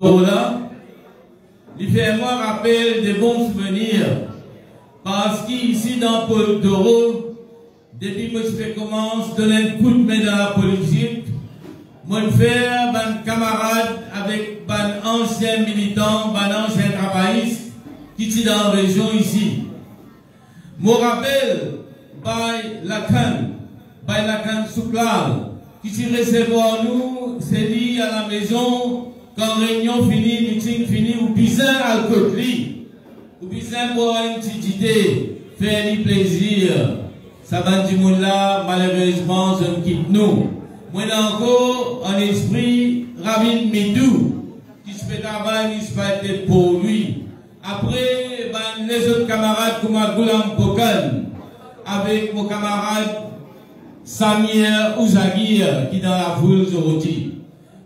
Là, il fait moi rappel des bons souvenirs. Parce qu'ici dans Paul Toro, depuis que je commence à donner un coup de main dans la politique, moi je fais un camarade avec un ancien militant, un ancien travailliste qui est dans la région ici. Mon rappel, la canne souplale, qui s'y recevoir nous, c'est dit à la maison, quand réunion finie, meeting fini, ou bizarre à côté, ou bizarre pour une petite idée, faire du plaisir. Ça va dire là, malheureusement, je me quitte nous. Moi, encore, en esprit, Ravin Midou, qui se fait travail, qui se fait pour lui. Après, les autres camarades, comme Goulam Pokan, avec mon camarade Samir Ouzagir, qui est dans la foule aujourd'hui.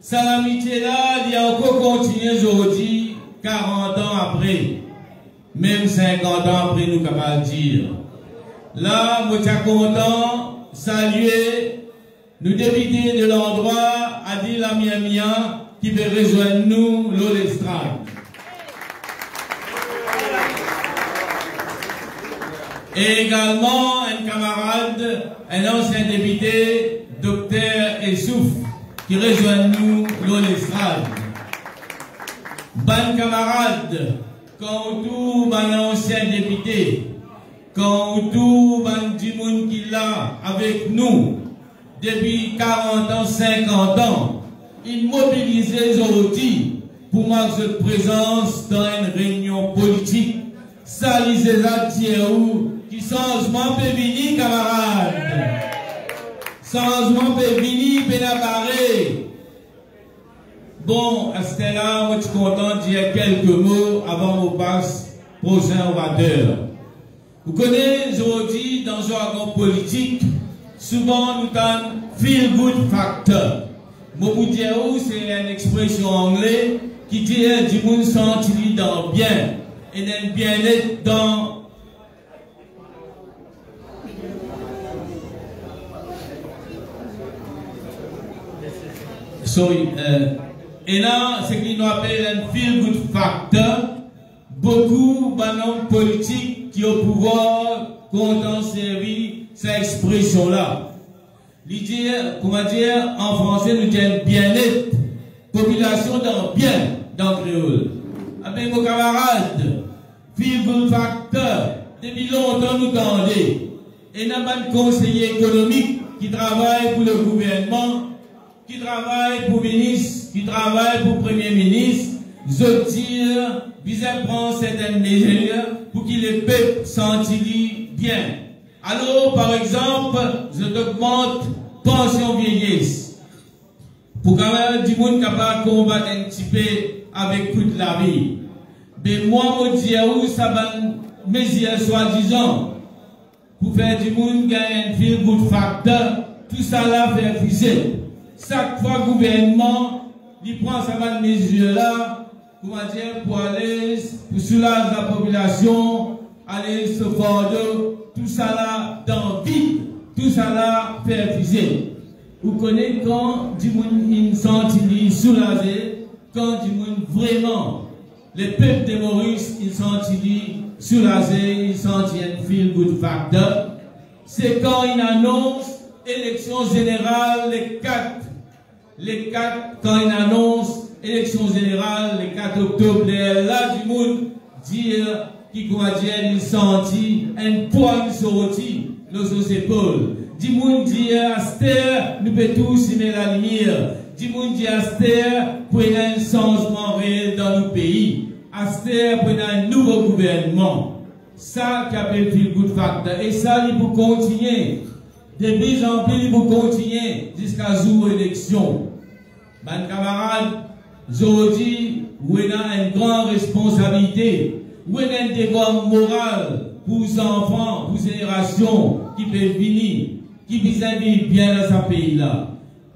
Ça, l'amitié là, il a encore continué aujourd'hui, 40 ans après. Même 50 ans après, nous capables de dire. Là, moi, je suis content, saluer, nous députés de l'endroit, Adil Amiamia, qui veut rejoindre nous, l'Olestrade. Et également, un camarade, un ancien député, Dr Essouf, qui rejoint nous, l'Olestrade. Ban camarade, quand tout ban ancien député, quand tout ban du monde qui l'a avec nous, depuis 40 ans, 50 ans, il mobilisait aujourd'hui pour marquer cette présence dans une réunion politique. Ça, lisez là, qui changement peut venir, camarades. Changement peut venir, peut apparaître. Bon, à ce là, moi, je suis content de dire quelques mots avant qu'on passe prochain orateur. Vous connaissez aujourd'hui, dans le jargon politique, souvent nous avons feel good factor. Mobudiaou, c'est une expression anglaise qui dit du monde senti dans bien et d'un bien-être dans. Et là, ce qu'il nous appelle un feel good factor, beaucoup d'hommes politiques qui ont pouvoir content servir cette expression-là. L'idée, comment dire, en français, nous disons bien-être, population dans bien, dans le créole. Avec vos camarades, feel good factor, depuis longtemps nous tendons. Et nous avons un conseiller économique qui travaille pour le gouvernement, qui travaille pour ministre, qui travaille pour premier ministre, je tire, vise à prendre certaines mesures pour que les peuples sentent bien. Alors, par exemple, je augmente pension vieillesse. Pour quand même du monde capable de combattre un petit peu avec toute la vie. Mais moi, je dis où ça va mesure soi-disant pour faire du monde gagner un feel good factor, tout ça là fait fuser. Chaque fois le gouvernement il prend sa mesure là, comment dire, pour aller pour soulager la population, aller se fonder, tout ça là dans le vide, tout ça là fait fuser. Vous connaissez quand du monde il sentit soulagé, quand du monde vraiment, les peuples de Maurice ils sentit soulagé, ils sentent un feel good factor. C'est quand il annonce élection générale les 4, quand il annonce élection générale les 4 octobre, là du monde dire qui comment dire il sentit un poids sorti dans ses épaules. Du monde dire Aster nous peut tous aimer la lumière. Du monde dire Aster pour un changement réel dans nos pays. Aster pour un nouveau gouvernement. Ça qui appelle feel good factor. Et ça il faut continuer. De plus en plus, il faut continuer jusqu'à jour élection. Mes camarades, aujourd'hui, vous avez une grande responsabilité, vous avez un devoir moral pour les enfants, pour les générations qui peuvent venir, qui vivent bien dans ce pays-là.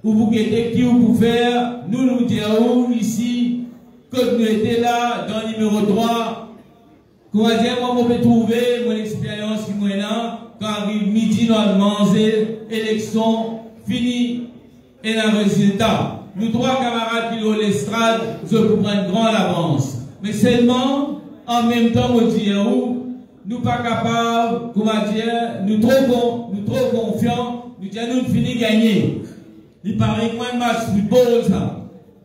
Vous guettez qui vous pouvez faire, nous dirons ici, que nous étions là, dans le numéro 3, comment dire, moi, je peux trouver mon expérience qui est là. Quand arrive midi, nous allons manger, élection, fini, et le résultat. nous trois camarades qui ont l'estrade, je vous prends une grande avance. Mais seulement, en même temps, nous disons, nous pas capables, comment dire, nous trop confiants, nous disons, nous finissons gagner. Il paraît que moi, un match football, ça.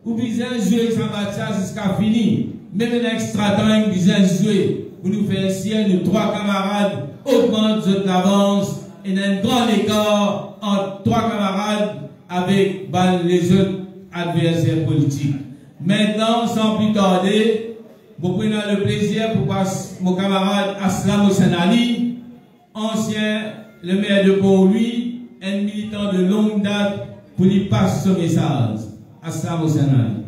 Ou bien jouer ça match jusqu'à fini. Même un extra temps, bien jouer. Pour nous faire ciel, nous trois camarades augmentent notre avance. Et il y a un grand écart entre trois camarades avec les autres adversaires politiques. Maintenant, sans plus tarder, vous prenez le plaisir pour passer mon camarade Aslam Ossanali, ancien, le maire de Port-Louis, un militant de longue date, pour lui passer ce message. Aslam Ossanali.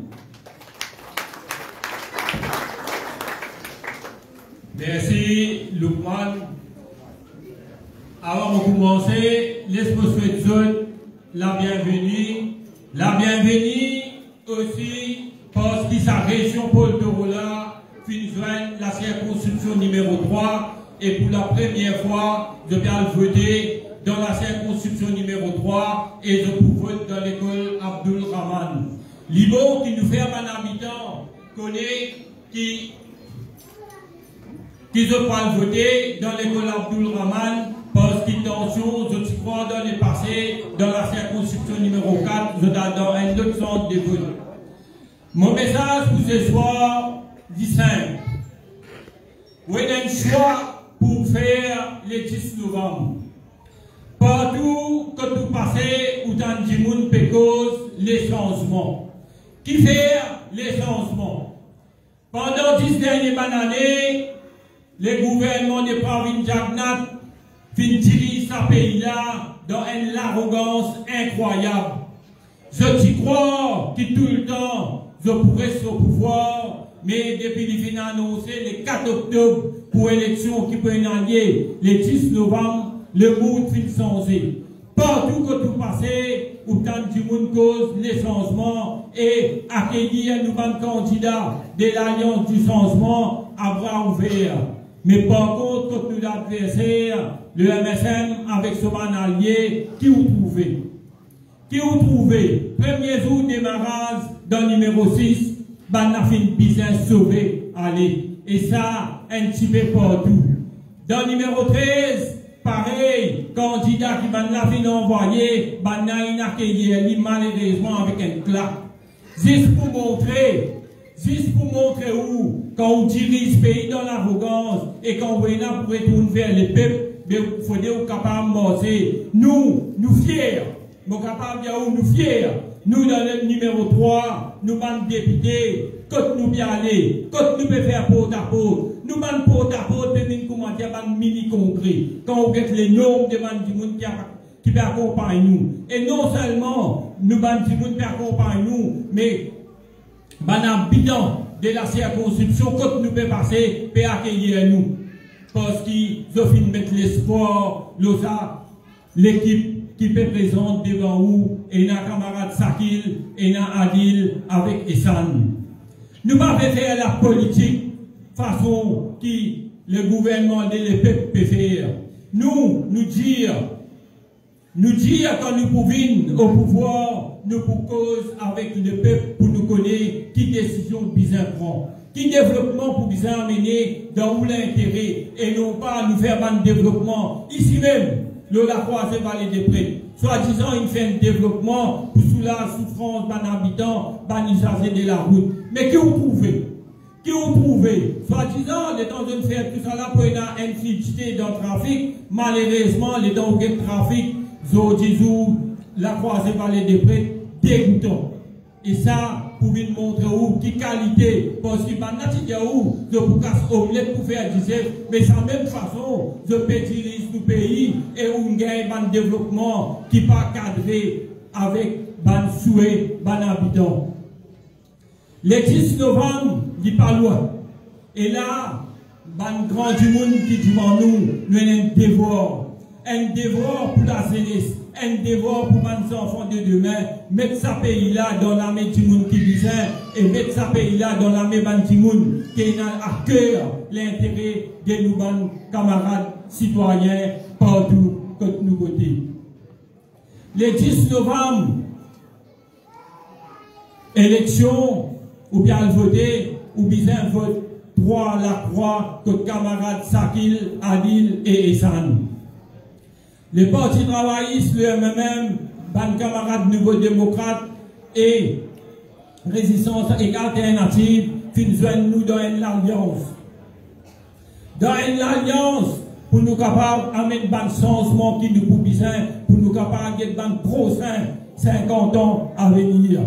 Merci, Lukman. Avant de commencer, laisse-moi souhaiter la bienvenue. La bienvenue aussi parce que sa région Paul de Rola finit la circonscription numéro 3 et pour la première fois, je viens voter dans la circonscription numéro 3 et je peux voter dans l'école Abdul Rahman. Libo qui nous fait un habitant connaît qui se font voter dans l'école Abdul Rahman parce qu'intention, je crois dans les passés, dans la circonscription numéro 4, je donne dans un autre centre de vote. Mon message pour ce soir dit simple. Vous avez un choix pour faire le 10 novembre. Partout que vous passez, où dans le monde peut cause les changements. Qui fait les changements? Pendant 10 dernières années, le gouvernement de Pravin Jagnat fin dirige ce pays-là dans une arrogance incroyable. Je t'y crois que tout le temps, je pourrais être au pouvoir, mais depuis qu'il vient annoncer le 4 octobre pour l'élection qui peut aller le 10 novembre, le monde finit changer. Partout que tout passez, autant du monde cause les changements et accueillir un nouveau candidat de l'Alliance du changement à bras ouverts. Mais par contre, quand nous l'adversaire, le MSM avec son allié, qui vous trouvez? Qui vous trouvez? Premier jour démarrage dans le numéro 6, Banafin business sauvé, allez. Et ça, un petit peu partout. Dans le numéro 13, pareil, candidat qui Banafin envoyé, Banafin accueilli malheureusement avec un claque. Juste pour montrer où, quand on dirige ce pays dans l'arrogance et quand on est là pour retourner vers les peuples, il faut être capable de marcher. Nous fiers, nous capables de nous fiers. Nous, dans le numéro 3, nous sommes députés, quand nous bien aller, quand nous pouvons faire porte à porte. Nous sommes porte à porte, nous commencer à mini-concret. Quand on regarde les normes de monde qui peut accompagner nous. Et non seulement nous sommes accompagner nous, mais un bilan de la circonscription, quand nous pouvons passer, peut accueillir nous. Parce qu'ils ont fini de mettre l'espoir, l'équipe qui peut présenter devant vous, et notre camarade Sakil, et notre Adil avec Essan. Nous ne pouvons pas faire la politique façon qui le gouvernement de l'EPEP peut faire. Nous dire quand nous pouvons au pouvoir, nous pour cause avec le peuple pour nous connaître qui décision bizarre prend, qui développement pour bizarre mener dans où l'intérêt et non pas nous faire un développement ici même, la croisée vallée des prés. Soit disant il fait un développement pour sous la souffrance d'un habitant, d'un usager de la route. Mais qui vous trouvez? Qui vous trouvez? Soit disant, les temps de faire tout ça là pour une infiltrité dans le trafic, malheureusement, les temps où il y a trafic, la croisée vallée des prés, dégoûtant. Et ça, pour vous montrer où, qui qualité, parce qu'il va pas où, je vous casse omelette pour faire du zèle, mais c'est la même façon, je peux diriger le pays et on gagne un développement qui n'est pas cadré avec un souhait, un habitant. Le 10 novembre, il n'est pas loin. Et là, un grand du monde qui dit nous avons un devoir pour la jeunesse. Un devoir pour les enfants de demain, mettre ce pays-là dans la main du monde qui disait, et mettre ce pays-là dans la main du monde qui a à cœur l'intérêt de nos camarades citoyens partout que nous côtés. Le 10 novembre, élection, ou bien voter, ou bien vote pour la croix que camarades Sakil, Adil et Essan. Les partis travaillistes, le MMM, ban camarades Nouveau Démocrate et Résistance et Alternative, finissent nous dans une alliance. Dans une alliance, pour nous capables d'amener un changement qui nous besoin, pour nous capables de faire prochain 50 ans à venir.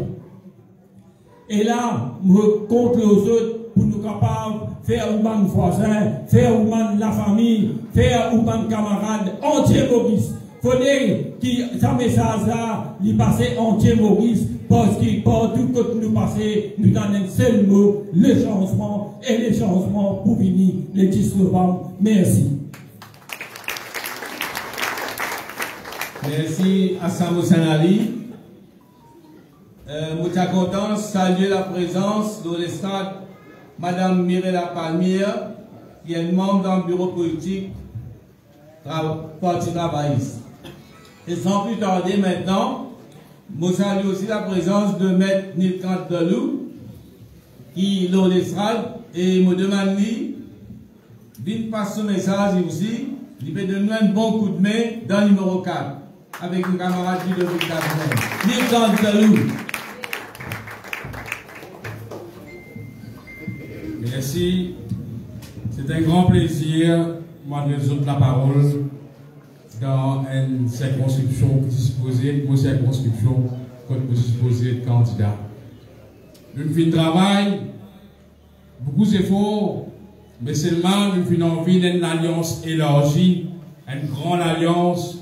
Et là, nous comptons aux autres pour nous capables de faire un voisin, faire un la famille, faire un camarade anti-Maurice. Il faudrait que ce message-là, il passe anti-Maurice, parce que partout que nous passons, nous donnons un seul mot, le changement, et le changement pour venir le 10 novembre. Merci. Merci à Samo Sanali. Nous sommes contents de saluer la présence de l'estrade Madame Mirella Palmière, qui est membre d'un bureau politique Parti travailliste. Et sans plus tarder maintenant, nous saluons aussi la présence de Maître Nilkant Delou, qui est dans l'estrade, et me demande de passer ce message aussi, il peut donner un bon coup de main dans le numéro 4, avec un camarade du Ludovic Cazeneuve. Nilkant Delou. Merci. C'est un grand plaisir, moi, de résoudre la parole dans une circonscription qui est supposée, une circonscription qui est supposée être candidat. Nous faisons travail, beaucoup d'efforts, mais seulement nous faisons envie d'une alliance élargie, une grande alliance.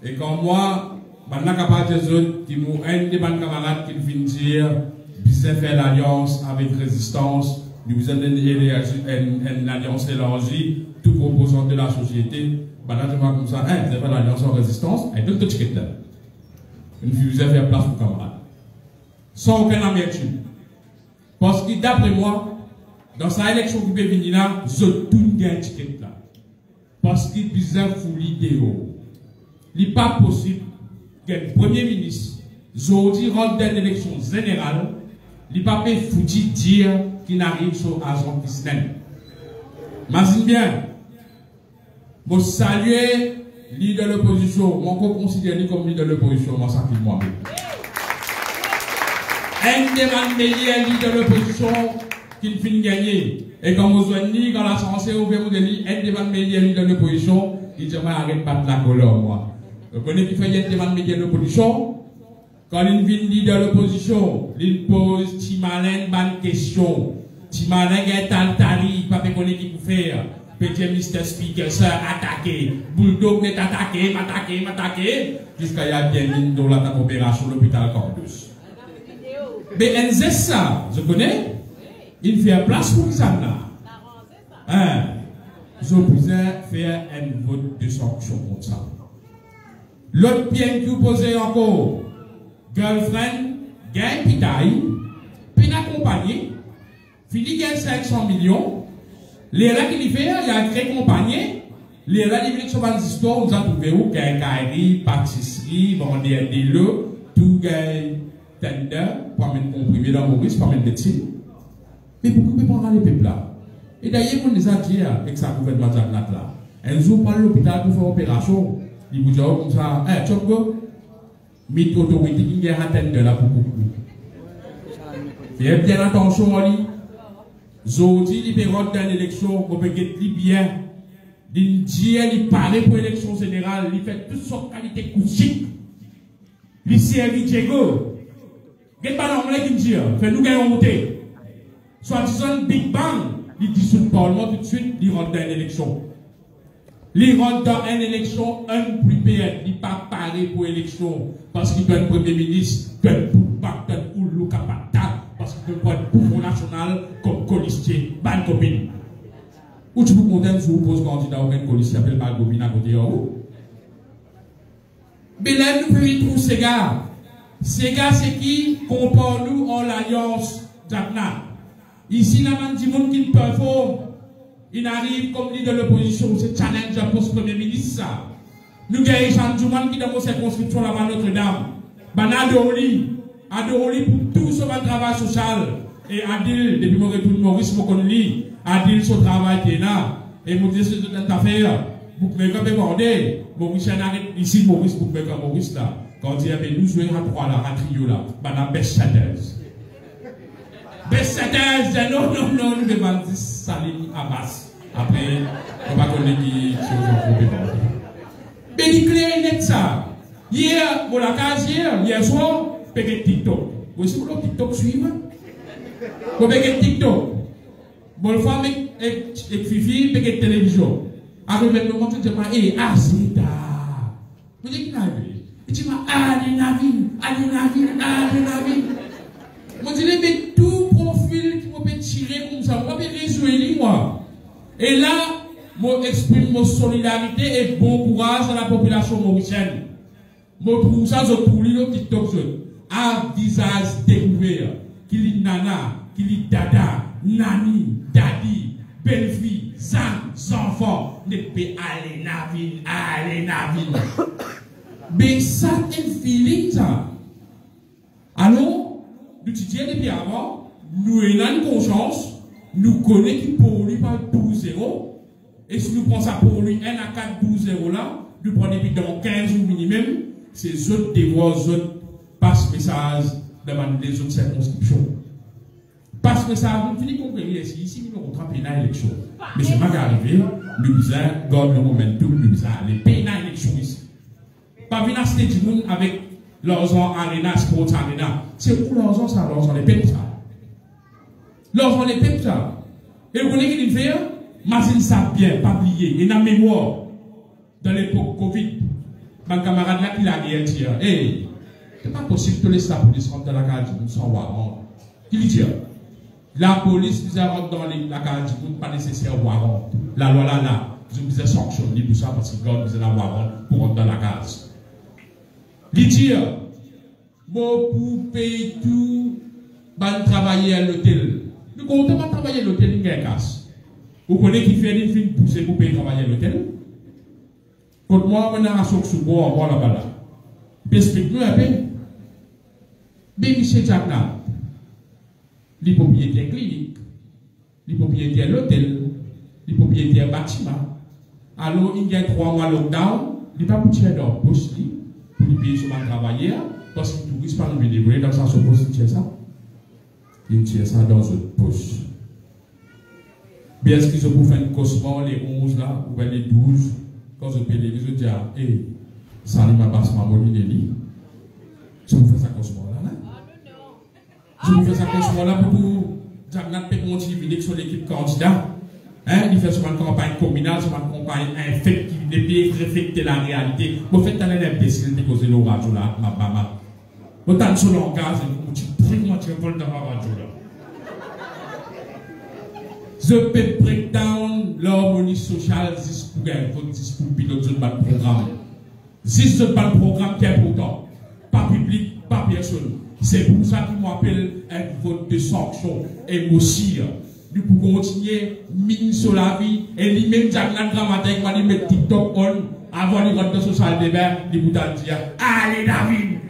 Et quand moi, je suis capable des autres qui m'ont un des camarades qui viennent dire, bien faire l'alliance avec résistance. Nous avons une alliance élargie, tout composant de la société. Là, je vois comme ça, vous avez l'alliance en résistance, et deux tickets là. Vous avez faire place pour camarades. Sans aucune amertume. Parce que d'après moi, dans cette élection qui peut venir là, je tout gagne ticket là. Parce que vous avez foulé l'idéo. Il n'est pas possible qu'un premier ministre, aujourd'hui, rentre dans l'élection générale, il n'est pas foutu dire qu'il n'arrive sur agent Christian. Imagine bien, je salue le leader de l'opposition, je considère comme leader de l'opposition, moi, ça qui moi. Un des leader de l'opposition qui finit gagner. Et quand vous avez quand la chance est ouverte, vous avez un des leader de l'opposition, il dit, arrête pas de la couleur, moi. Vous connaissez qui fait un des leader de l'opposition? Quand il vient leader de l'opposition, il pose Timalin bonne question. Timalin est altari, pas connaître qui peut faire. Petit Mr. Speaker, ça attaqué. Bulldog n'est m'attaqué. Jusqu'à y a bien une dans la opération l'hôpital Cordus. Mais c'est ça, je connais. Il fait place pour ça là. Je voudrais faire un vote de sanction comme ça. L'autre bien que vous posez encore. Girlfriend, gagne pitaille, puis accompagné, fini gagne 500 millions, les là qu'il fait, il a créé compagnie, les là il sont des histoires, vous avez trouvé où, gagne caillerie, pâtisserie, vendre des lots, tout gagne tender, pour mettre comprimé dans Maurice, pour mettre médecine. Mais pourquoi ne pas les peuples là? Et d'ailleurs, on les a dit avec sa gouvernement de là. Un jour, par l'hôpital pour faire opération, il vous dit comme ça, tu vois, mais autorité qui est atteinte de la pour beaucoup. Faites bien attention à lui. Zodi, il peut rentrer dans l'élection, on peut être bien. Il dit, il parle pour l'élection générale, il fait toutes sortes de qualités couchiques. Il servit Diego. Il n'y a pas d'anglais qui dit, fait-nous gagner monter. Soit disant Big Bang, il dissout le Parlement tout de suite, il rentre dans l'élection. Il rentre dans une élection unprepared, il n'est pas paré pour l'élection, parce qu'il doit être Premier ministre, il doit être pour Loukapata, parce qu'il doit être pour national comme colistier, ban copine. Ou tu peux compter si vous posez candidat ou un colistier, appelle pas copine à côté de vous. Mais là, nous pouvons y trouver ces gars. Ces gars, c'est qui compare nous en l'alliance d'Atna. Ici, la man du monde qui performe. Il arrive comme leader de l'opposition, c'est challenge pour ce Premier ministre. Ça. Nous avons Jean Jouman qui est dans nos circonscriptions là-bas Notre-Dame. Banadoli, Adoroli pour tout son travail social. Et Adil, depuis mon retour de Maurice, mon connu, Adil, son travail qui est là. Et mon Dieu, c'est toute une affaire. Vous pouvez quand même demander. Maurice, ici, Maurice, vous pouvez quand Maurice là. Quand il y avait nous jouons à trois là, à trio là, madame Bessadeuse. Bessadeuse, non, nous devons dire Salim Abbas. Après, on va connaître qui est au problème. Mais il clair net ça. Hier, pour la case, hier soir, pégué TikTok. Vous aussi, vous TikTok suivre? Vous pégué TikTok. Bon, le femme et Fifi, pégué télévision. Après, le moment où tu dis, c'est ça. Vous dites, qu'il a vu. Il dit, allez, Navin. Moi, je dis, mais tout profil qui peut tirer comme ça, moi, je vais résoudre, moi. Et là, je exprime mon solidarité et bon courage à la population mauricienne. Je trouve ça, je trouve le TikTok, à visage découvert, qu'il y nana, qu'il y dada, nani, daddy, belle-fille, enfants, ne peut aller, Navin. Mais ça, c'est un feeling, ça. Alors, nous disons depuis avant, nous avons une conscience, nous connaissons qui pollue par 12-0, et si nous prenons ça pour lui 1 à 4, 12-0 là, nous prenons depuis dans 15 jours minimum, c'est autres devoirs, autres passe message dans les autres circonscriptions. Passe message, nous finissons comprendre ici, nous avons trappé dans l'élection. Mais c'est pas arrivé, nous avons gardé le momentum, nous avons allé payer dans l'élection ici. Pas venir à cette monde avec l'argent Arena, Sports Arena. C'est où l'argent ça? L'argent les pètes ça. L'argent les pètes ça. Et vous connaissez qu'il fait? Machine ça bien, pas oublié. Et dans la mémoire, dans l'époque Covid, mon camarade là qui l'a dit, hey, c'est pas possible que laisser la police rentrer dans la case du monde sans warrant. Qui lui dit? La police nous a rentré dans la case du monde, pas nécessaire warrant. La loi là, vous avez sanctionné pour ça parce que vous avez la warrant pour rentrer dans la case. Il dit, bon, pour payer tout, ben travailler à l'hôtel. Nous comptons pas travailler à l'hôtel, il y a un casse. Vous connaissez qui fait une film poussée pour payer travailler à l'hôtel? Quand moi, on a un souk sous bois, on va là-bas là. Explique-nous un peu. Mais M. Jacknat, les propriétaires cliniques, les propriétaires l'hôtel, les propriétaires bâtiment. Alors, il y a 3 mois lockdown, il n'y a pas pour tirer dans la poche. Pour les payer sur ma travailler, parce que les touristes ne peuvent pas nous débrouiller dans sa poche, ils tirent ça. Ils tirent ça dans une poche. Bien est-ce qu'ils se bouffent un cosmo, les 11 là, ou les 12, quand je paye les ils disent, hé, ça n'est pas basse ma bonne idée. Je vous fais ça cosmo là, je vous fais ça cosmo là pour vous, Jacknat peut continuer sur l'équipe candidat. Hein, il fait sur une campagne communale, sur une campagne infecte qui ne peut refléter la réalité. Vous faites un imbécile de causer l'orage là, ma maman. Vous êtes sur l'engaz, vous êtes dans la radio là. Je peux break down l'harmonie sociale jusqu'au pilote de votre programme. Juste de votre programme qui est important. Pas public, pas personne. C'est pour ça qu'il m'appelle un vote de sanction et aussi. Nous pouvons continuer, mine sur la vie, et lui-même, Jacknat Dramatique, va lui mettre TikTok on, avant de rentrer dans le social débat, il vous dire, allez David!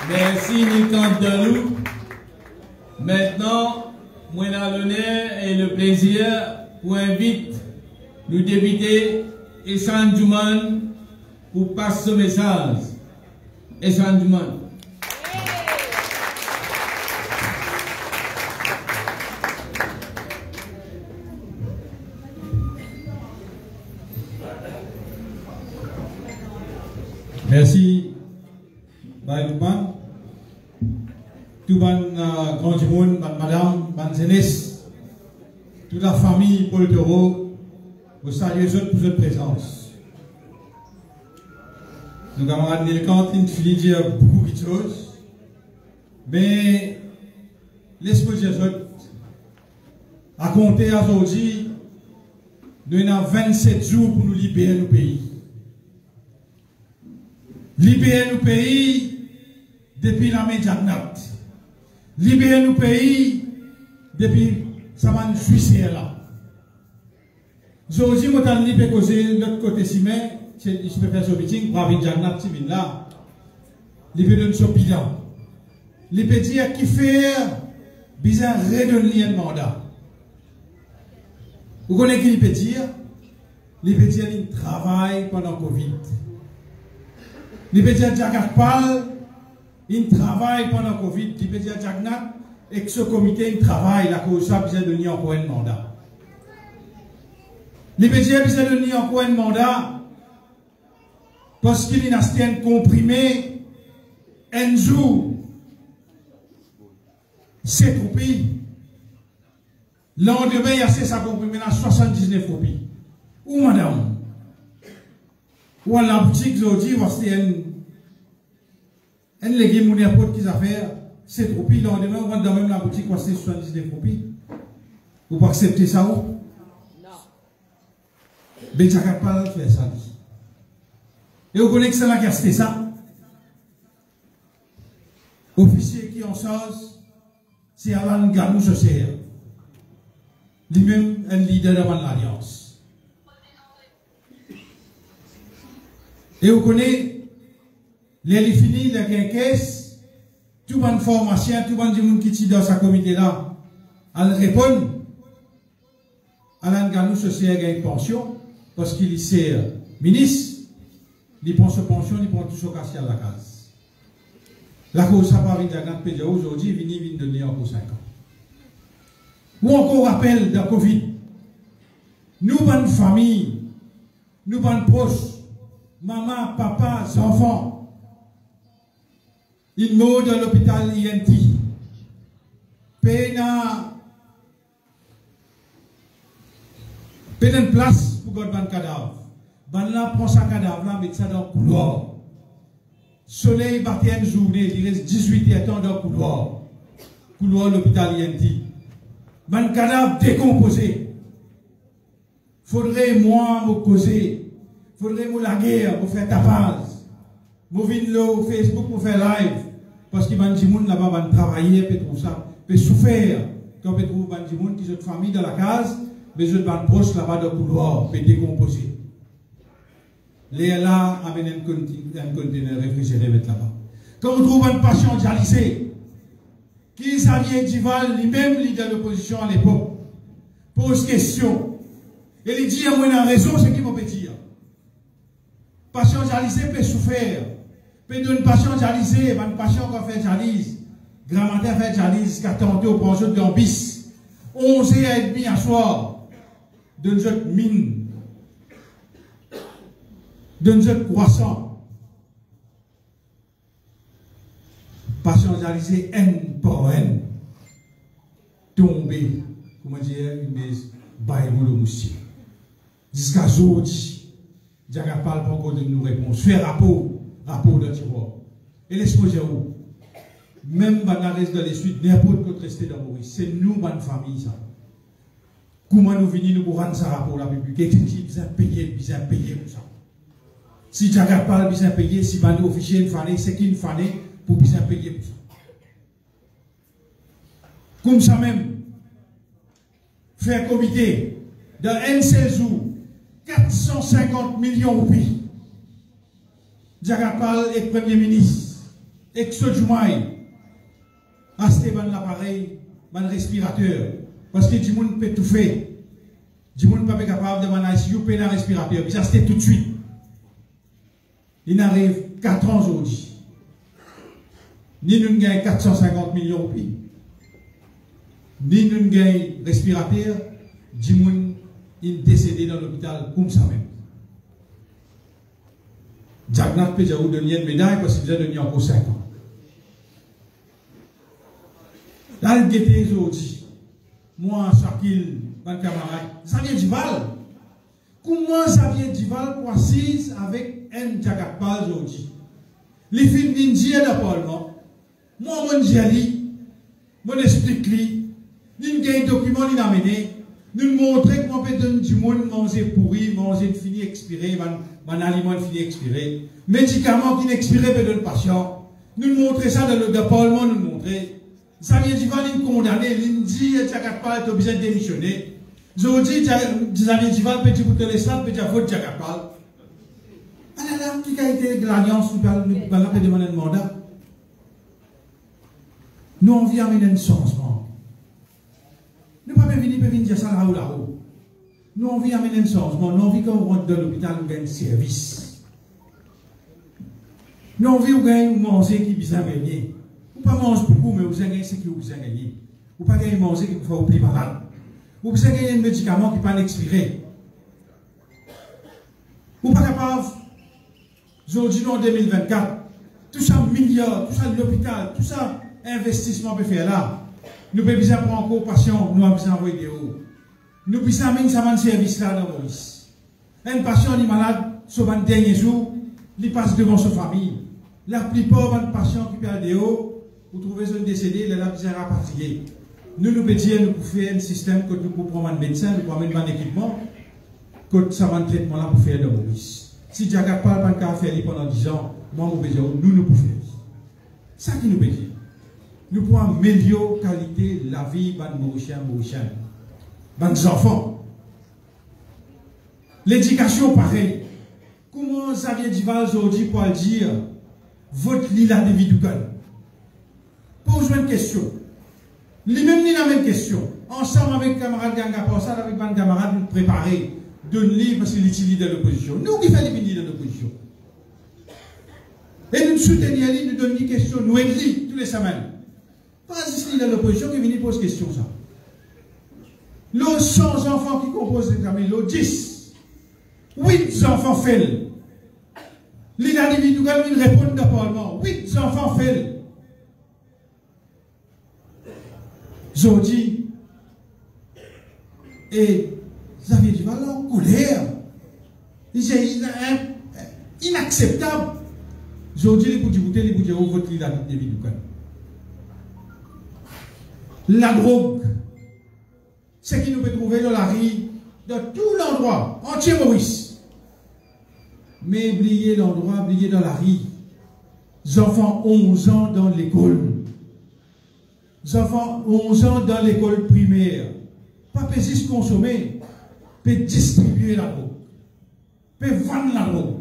Merci Nicolas Delou. Maintenant, moi j'ai l'honneur et le plaisir pour inviter le député Essan Djouman pour passer ce message. Essan Djouman. Merci, Baïkouman. Tout le grand du monde, madame, jeunesse, toute la famille Paul Toro, vous saluez pour votre présence. Nos camarades Nélkant, ils finissent dire beaucoup de choses, mais laisse-moi dire à compter aujourd'hui, nous avons 27 jours pour nous libérer nos pays. Libérer nos pays depuis la main Jacknat. Libérer nos pays depuis ça va nous juger là. Aujourd'hui, je vais libérer de l'autre côté si mais je peux faire ce meeting pour avoir Jagnat qui vient là. Il peut donner son bilan. Il peut dire qui fait bizarre redonner un mandat. Vous connaissez qui il peut dire? Il peut dire qu'il travaille pendant Covid. Il peut dire Jagat Pal, il travaille pendant Covid. Il peut dire Jagnat et que ce comité il travaille la cause ça besoin de donner encore un mandat. Il peut dire besoin de donner encore un mandat parce qu'il a un comprimé un jour. C'est coupé. Lendemain, il y a ça comprimé dans 79 copies. Ou madame? Ou à la boutique, aujourd'hui, voici un légume ou n'importe qui affaire, c'est copies. Lendemain, on va dans même la boutique, voici 79 copies. Vous pas accepter ça ou? Non. Ben, ça ne pas faire ça. Et vous connaissez que c'est là qui a acheté ça? Officier qui en chose, c'est Alan Ganou José. Lui-même un leader de l'Alliance. Et vous connaissez, les finis, les caisse, tout le monde formation, tout le monde qui est dans sa comité là, elle répond, Alan Ganou José a une pension, parce qu'il est ministre, il prend sa pension, il prend tout ce casse à la case. La cause ça pas avec la grande pédia aujourd'hui, vient donner encore 5 ans. Ou encore rappel de Covid. Nous, bonne famille, nous, bonnes proches, maman, papa, enfants, ils meurent dans l'hôpital INT. Peine une place pour God ban cadavre. Ban là prend sa cadavre là, met ça dans le couloir. Soleil battait une journée, il reste 18 heures dans le couloir. Couloir de l'hôpital INT. Ban cadavre décomposé. Faudrait moi me causer. Faudrait me la guerre pour faire tapage. Moi venir le Facebook pour faire live. Parce que ban di moun là-bas ban travailler peut trouver ça, peut souffrir. Quand peut trouver ban di moun qui sont famille dans la case, mais je ban proche là-bas dans le couloir, peut décomposer. Les là amènent un conteneur réfrigéré mettre là-bas. Quand on trouve un patient dialysé, qui Xavier Dival, lui-même leader de l'opposition à l'époque, pose question. Et il dit, à moi, la raison, c'est qu'il m'a dire. Patient dialysé peut souffrir. Peut donner patient dialysé, un patient qui fait dialyse, grammaire fait dialyse, qui a tenté au projet de bis, 11h30 à soir, de notre mine, de notre croissant. Patient dialysé, N par N, tombé, comment dire, une baille de moussier. Jusqu'à aujourd'hui, Diaga parle pas encore de nous répondre. Fait rapport de tiroir. Et l'exposé où? Même dans les suites, n'importe quoi rester dans Maurice. C'est nous, bonne famille, ça. Comment nous venons nous rendre ça rapport la République? Quelqu'un qui besoin payer pour ça. Si Diaga parle, besoin payer, si ban officier une fanée, c'est qui une fanée pour bien payer pour ça. Comme ça même, faire comité dans un seul jour, 450 millions de roupies. Diagapal est Premier ministre, et que ce Joumaï, acheter l'appareil, un respirateur, parce que du monde peut tout faire. Du monde n'est pas capable de m'en ICU, payer un respirateur, puis acheter tout de suite. Il arrive 4 ans aujourd'hui. Ni nous gagnons 450 millions de roupies. Ni nous gagnons respirateur, du monde est décédé dans l'hôpital comme ça même. Jagnat peut donner une médaille parce qu'il a donné encore 5 ans. Là, il était aujourd'hui. Moi, Shakil, mon camarade, Xavier Dival. Comment Xavier Dival pour assise avec un Diagapal aujourd'hui? Les films d'Indien de Parlement. Moi, mon diali, mon explique lui, nous avons un document qui a amené, nous montrons comment on peut donner du monde manger pourri, manger fini expiré, un aliment fini expiré, médicaments qui n'expiré peut donner patient. Nous montrons ça dans le Parlement, nous montrons. Xavier Dival est condamné, il dit que Diagapal est obligé de démissionner. Aujourd'hui, Xavier Dival peut dire pour le État, peut dire faute Diagapal. là, qui a été l'alliance, nous allons demander un mandat. Nous, on vient amener un changement. Nous ne pouvons pas venir dire ça là-haut, là-haut. Nous, on vient amener un changement. Nous, on vient qu'on rentre dans l'hôpital, nous gagnons un service. Nous, on vient qu'on manger qui est bien gagné. Vous ne pouvez pas manger beaucoup, mais vous avez ce que vous avez gagné. Vous ne pouvez pas manger qui vous fait oublier malade. Vous avez gagné un médicament qui n'est pas expiré. Vous n'êtes pas capable, aujourd'hui, en 2024, tout ça milliards, tout ça l'hôpital, tout ça investissement peut faire là. Nous pouvons besoin prendre encore patient, nous avons besoin d'envoyer des hauts. Nous pouvons amener un service là dans Maurice. Un patient est malade, sur un dernier jour, il passe devant sa famille. La plupart des patients qui perdent des hauts, vous trouvez un décédé, il a besoin de rapatrier. Nous pouvons dire, nous pouvons faire un système que nous pouvons prendre un médecin, nous pouvons amener un équipement, que ça va un traitement là pour faire de Maurice. Si Diaga parle pas de faire pendant 10 ans, moi, nous pouvons faire. C'est ça qui nous peut dire. Nous pouvons améliorer la qualité de la vie de nos Mauriciens, de nos enfants. L'éducation, pareil. Comment Xavier Duval aujourd'hui pour dire votre lit la vie du gan? Pose une question. Lui-même, il a la même question. Ensemble avec camarade Ganga Porsad, avec un camarade, nous préparer de livre parce qu'il utilise de l'opposition. Nous qui faisons les de l'opposition. Et nous soutenons, nous donnons des questions, nous élisons tous les semaines. Pas ici de l'opposition qui vient poser question ça. L'eau 100 enfants qui composent l'examen, l'eau 10. 8 enfants faits. L'individu qui répond d'apparemment. 8 enfants faits. Aujourd'hui, et Xavier Duval en colère. C'est inacceptable. Aujourd'hui, les bouts les bouts de votre l'individu. La drogue, c'est qui nous peut trouver dans la rue, dans tout l'endroit, entier Maurice. Mais oubliez l'endroit, oubliez dans la rue. Les enfants 11 ans dans l'école. Les enfants 11 ans dans l'école primaire. Pas juste consommer, peut distribuer la drogue. Peut vendre la drogue.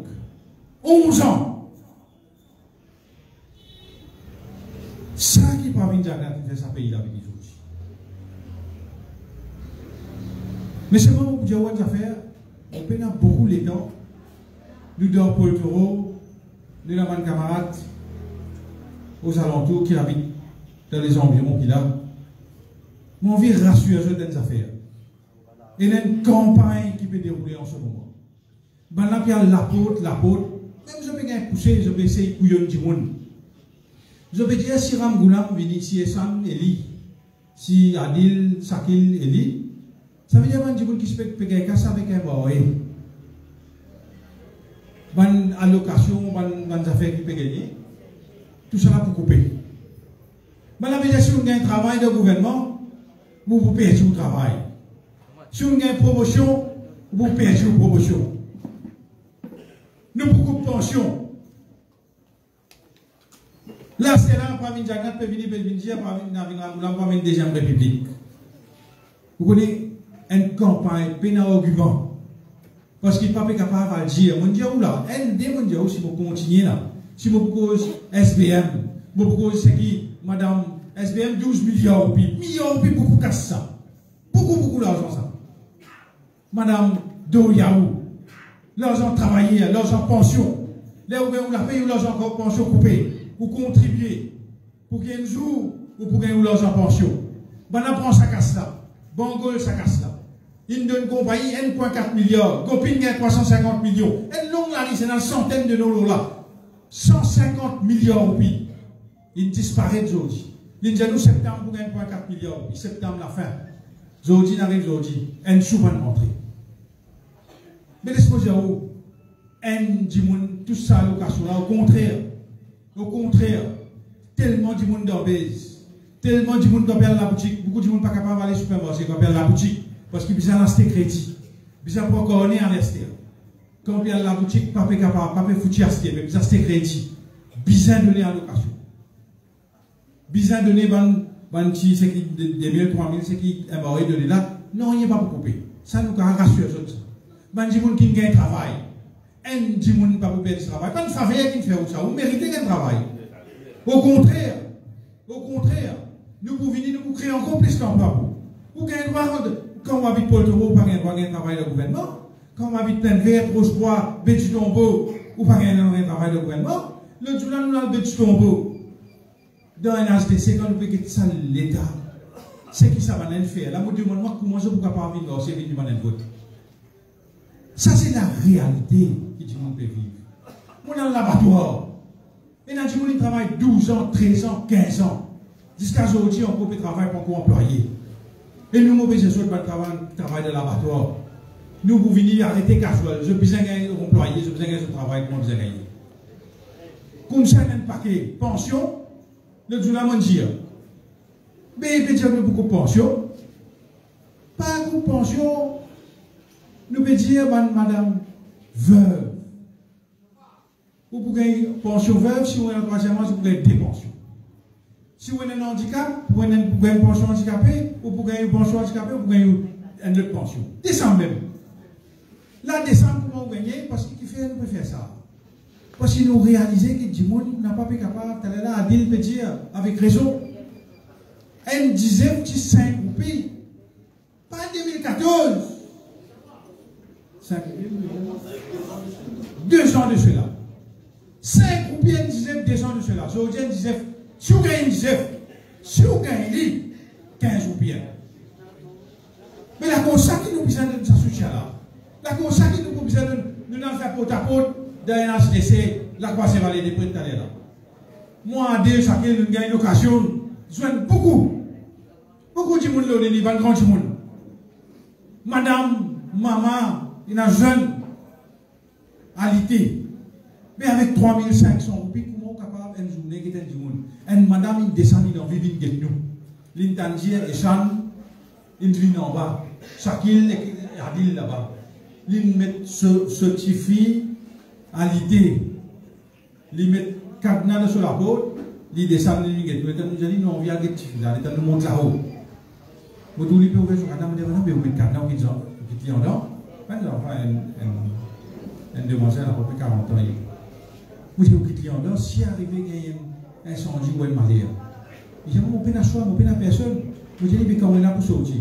11 ans. Ça qui parvient à faire sa pays avec les autres. Mais c'est vraiment pour dire une affaire, on peut avoir beaucoup les temps. Nous dans Paul Taureau, nous avons un camarade aux alentours qui habite dans les environs qu'il a. Mais on vient rassurer sur des affaires. Il y a une campagne qui peut dérouler en ce moment. Maintenant, il y a l'apôtre. Même je peux pousser, je peux essayer de couillonner du monde. Je peux dire si Ram Goulam vient, si Essan, Eli, si Adil, Sakil, Eli, ça veut dire que les gens qui se payent ça avec un boy. Bonne allocation, bonne affaire qui peut gagner. Tout ça pour couper. Mais la vérité, si vous avez un travail de gouvernement, vous perdez le travail. Si vous avez une promotion, vous perdez la promotion. Nous beaucoup de pension. Là, c'est là, parmi les gens qui peuvent venir dire, parmi une deuxième république. Vous connaissez une campagne, un argument. Parce qu'il n'est pas capable de dire, mon Dieu, là, mon Dieu, si vous continuez là, si vous cause SBM, vous cause ce qui, madame, SBM 12 milliards de milliards de beaucoup de ça. Beaucoup d'argent ça. Madame Doriaou, l'argent travaillé, l'argent pension, là où vous la payez, l'argent pension coupé, pour contribuer, pour qu'il y ait un jour, ou pour qu'il y ait l'argent pension. Ben, on prend sa casse là. Bon, ça casse là. Il donne une compagnie 1,4 milliard. Copine gagne 350 millions. Et longue la liste, c'est dans centaines de dollars là. 150 milliards de pays. Il disparaît aujourd'hui. Il dit nous septembre pour 1,4 milliard. Septembre la fin. Aujourd'hui n'arrive aujourd'hui. Un souvent rentré. Mais laisse-moi dire où tout ça location là. Au contraire, tellement du monde d'obèse. Tellement du monde qui perd la boutique. Beaucoup de monde pas capable d'aller au supermarché qui perd la boutique. Parce qu'il besoin d'acheter crédit. Besoin pour encore en acheter. Quand il y a la boutique, pas capable, pas foutu acheter, mais besoin d'acheter crédit. Besoin de donner en location. Besoin de donner ce qui 2000, 3000, ce qui est mort de là. Non, il n'y a pas pour couper. Ça nous rassure. Ben, du monde qui gagne travail. un dit moun pas pour perdre ce travail. Pas de faveur qui fait ça. Vous méritez un travail. Au contraire, nous pouvons venir nous créer encore plus d'emplois. Vous gagnez droit quand on habite Poltoro, pas un droit de travail de gouvernement. Quand on habite Plein-Vert, Roche-Bois, Bétu-Tombeau, ou pas un travail de gouvernement. Le jour là, nous avons Bétu-Tombeau. Dans un HDC, quand nous faisons ça, l'État, c'est qui ça va faire. Là, je me demande comment je peux pas vivre, c'est venu dans vote. Ça, c'est la réalité qui dit qu'on peut vivre. On a un laboratoire. Et dans le monde, travaille 12 ans, 13 ans, 15 ans. Jusqu'à aujourd'hui, on peut travailler pour qu'on employé. Et nous, on peut se faire le travail de laboratoire. Nous, pour venir arrêter casual. Je besoin gagner un employé, je besoin gagner un travail, comment besoin gagner. Comme ça, il y a un paquet pension, le jour là, on dit. Mais il peut dire beaucoup de pension. Pas beaucoup de pension. Nous pouvons dire, madame, veuve. Vous pouvez gagner une pension veuve, si vous avez un troisième âge, vous pouvez gagner des pensions. Si vous avez un handicap, vous pouvez gagner une pension handicapée, vous pouvez gagner une pension handicapée, vous pouvez gagner une autre pension. Décembre même. Là, décembre, comment vous gagnez? Parce qu'il fait, nous pouvons faire ça. Parce que nous réalisons que du monde n'a pas été capable, là, Adil peut dire, avec raison. Elle disait, petit 5 roupies. Pas en 2014. 5 2 ans de cela. 5 roupies, elle disait 2 ans de cela. So, elle disait, si vous gagnez 15 roupies. Mais la constat qui nous besoin de ce soutien-là, la constat qui nous besoin de nous faire porte à porte dans un HDC, la quoi c'est valé des prêts là. Moi, dès chacun nous gagne l'occasion, je joue beaucoup de monde là, il y a grand monde. Madame, maman, il y a jeune alité. Mais avec 3500 roupies, comment on est capable une journée qui est du monde? Une madame, il descend dans le vivre de nous. L'intangier et Chan, il vient en bas. Chacun est Adil là-bas. Il met ce petit fille à l'idée. Il met cadenas sur la porte. Il descend dans le vivre de nous. Il dit non, on vient avec petit fille là. Il nous montre là-haut. Vous pouvez ouvrir sur cadenas, mais vous mettez cadenas qui sont en dedans. Maintenant, une demoiselle à peu près 40 ans. Vous dites au client, si arrivé un incendie ou un malheur, il dit, mon peine à soi, mon peine à personne. Vous dites, mais quand on est là pour sortir,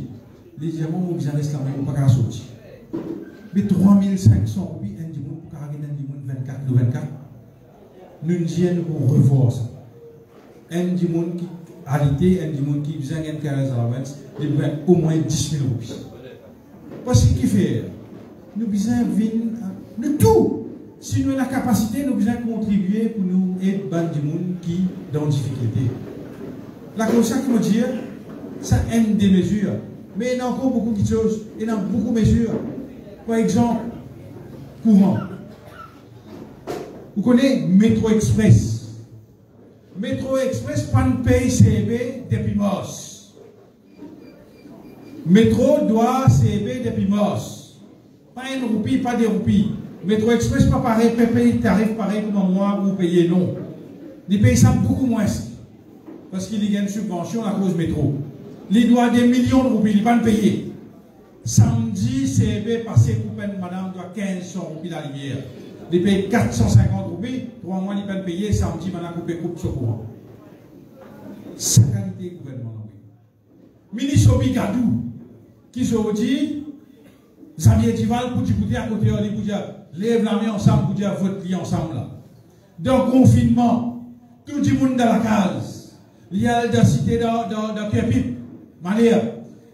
il dit, mon besoin reste là, on ne peut pas sortir. Mais 3500 roupies, un dimanche, pour carrer un dimanche 24. Nous disons pour revoir ça. Un dimanche qui a arrêté, un dimanche qui vient un carré à l'avance, il doit au moins 10 000 roupies. Parce que ce qui fait, nous besoin de tout. Si nous avons la capacité, nous devons contribuer pour nous aider les gens qui sont dans difficulté. La conscience qui me dit, ça a une des mesures. Mais il y a encore beaucoup de choses. Il y a beaucoup de mesures. Par exemple, courant. Vous connaissez Métro Express. Métro Express, pas de paye CEB depuis mars. Métro doit CEB depuis mars. Pas une roupie, pas des roupies. Métro Express, pas pareil, payer tarif pareil comme moi, vous payez non. Ils payent ça beaucoup moins. Parce qu'il y a une subvention à cause métro. Il doit des millions de roupies, il ne va pas payer. Samedi, CEB passé pour peine, madame, doit 1500 roupies la lumière. Il paye 450 roupies, 3 mois, il ne va pas payer, samedi, madame, couper coupe sur courant. C'est la qualité du gouvernement. Ministre Obigadou, qui se dit, Xavier Dival, pour dire à côté, pour dire, lève la main ensemble, pour dire, votre client ensemble là. Dans le confinement, tout le monde dans la case. Il y a dans la cité dans Kerpip, Manière.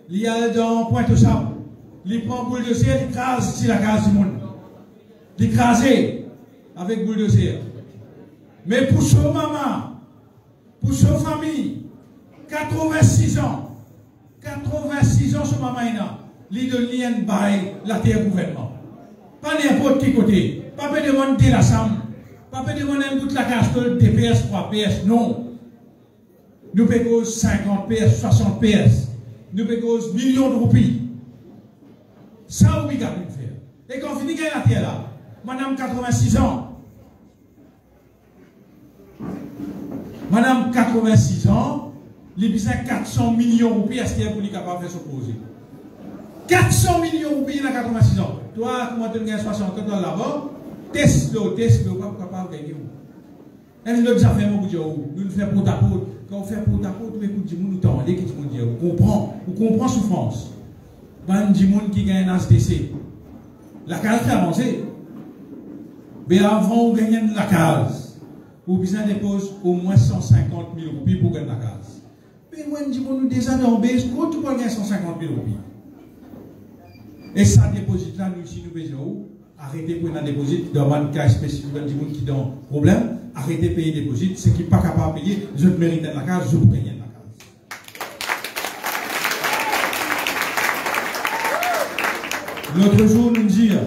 Il y a dans Pointe-aux-Sable. Il prend boule de serre, il crase sur la case du monde. Il crase avec boule de serre. Mais pour ce maman, pour ce famille, 86 ans, ce maman est là. Il donne lien by la terre gouvernement. Pas n'importe quel côté. Pas de demander la somme. Pas de demander un bout de la casserole, TPS, 3 PS, non. Nous payons 50 PS, 60 PS. Nous payons millions de roupies. Ça, oui, qu'à faire. Et quand on finit la terre là, madame 86 ans. Madame 86 ans, il a besoin 400 millions de roupies à ce qu'il est capable de faire s'opposer. 400 millions de roupies dans 86 ans. Toi, comment tu gagnes 60 ans là-bas, test, pas capable de gagner. Et nous avons fait mon Dieu, nous faisons pour ta peau. Quand on fait pour ta peau, tout écoute du monde, nous t'entendons, qui dit mon Dieu, on comprend souffrance. Ben, du monde qui gagne un SDC. La case a avancé. Mais avant, on gagne la case. Vous besoin déposer au moins 150 000 roupies pour gagner la case. Mais moi, je dis, nous déjà dans le base, quand tu peux gagner 150 000 roupies. Et ça déposite là, nous, si nous besoin, arrêtez pour un déposit dans un cas spécifique, du monde qui a un problème, arrêtez de payer déposit, ce qui n'est pas capable de payer, je mérite la case, je vous gagne la case. L'autre jour, nous dire,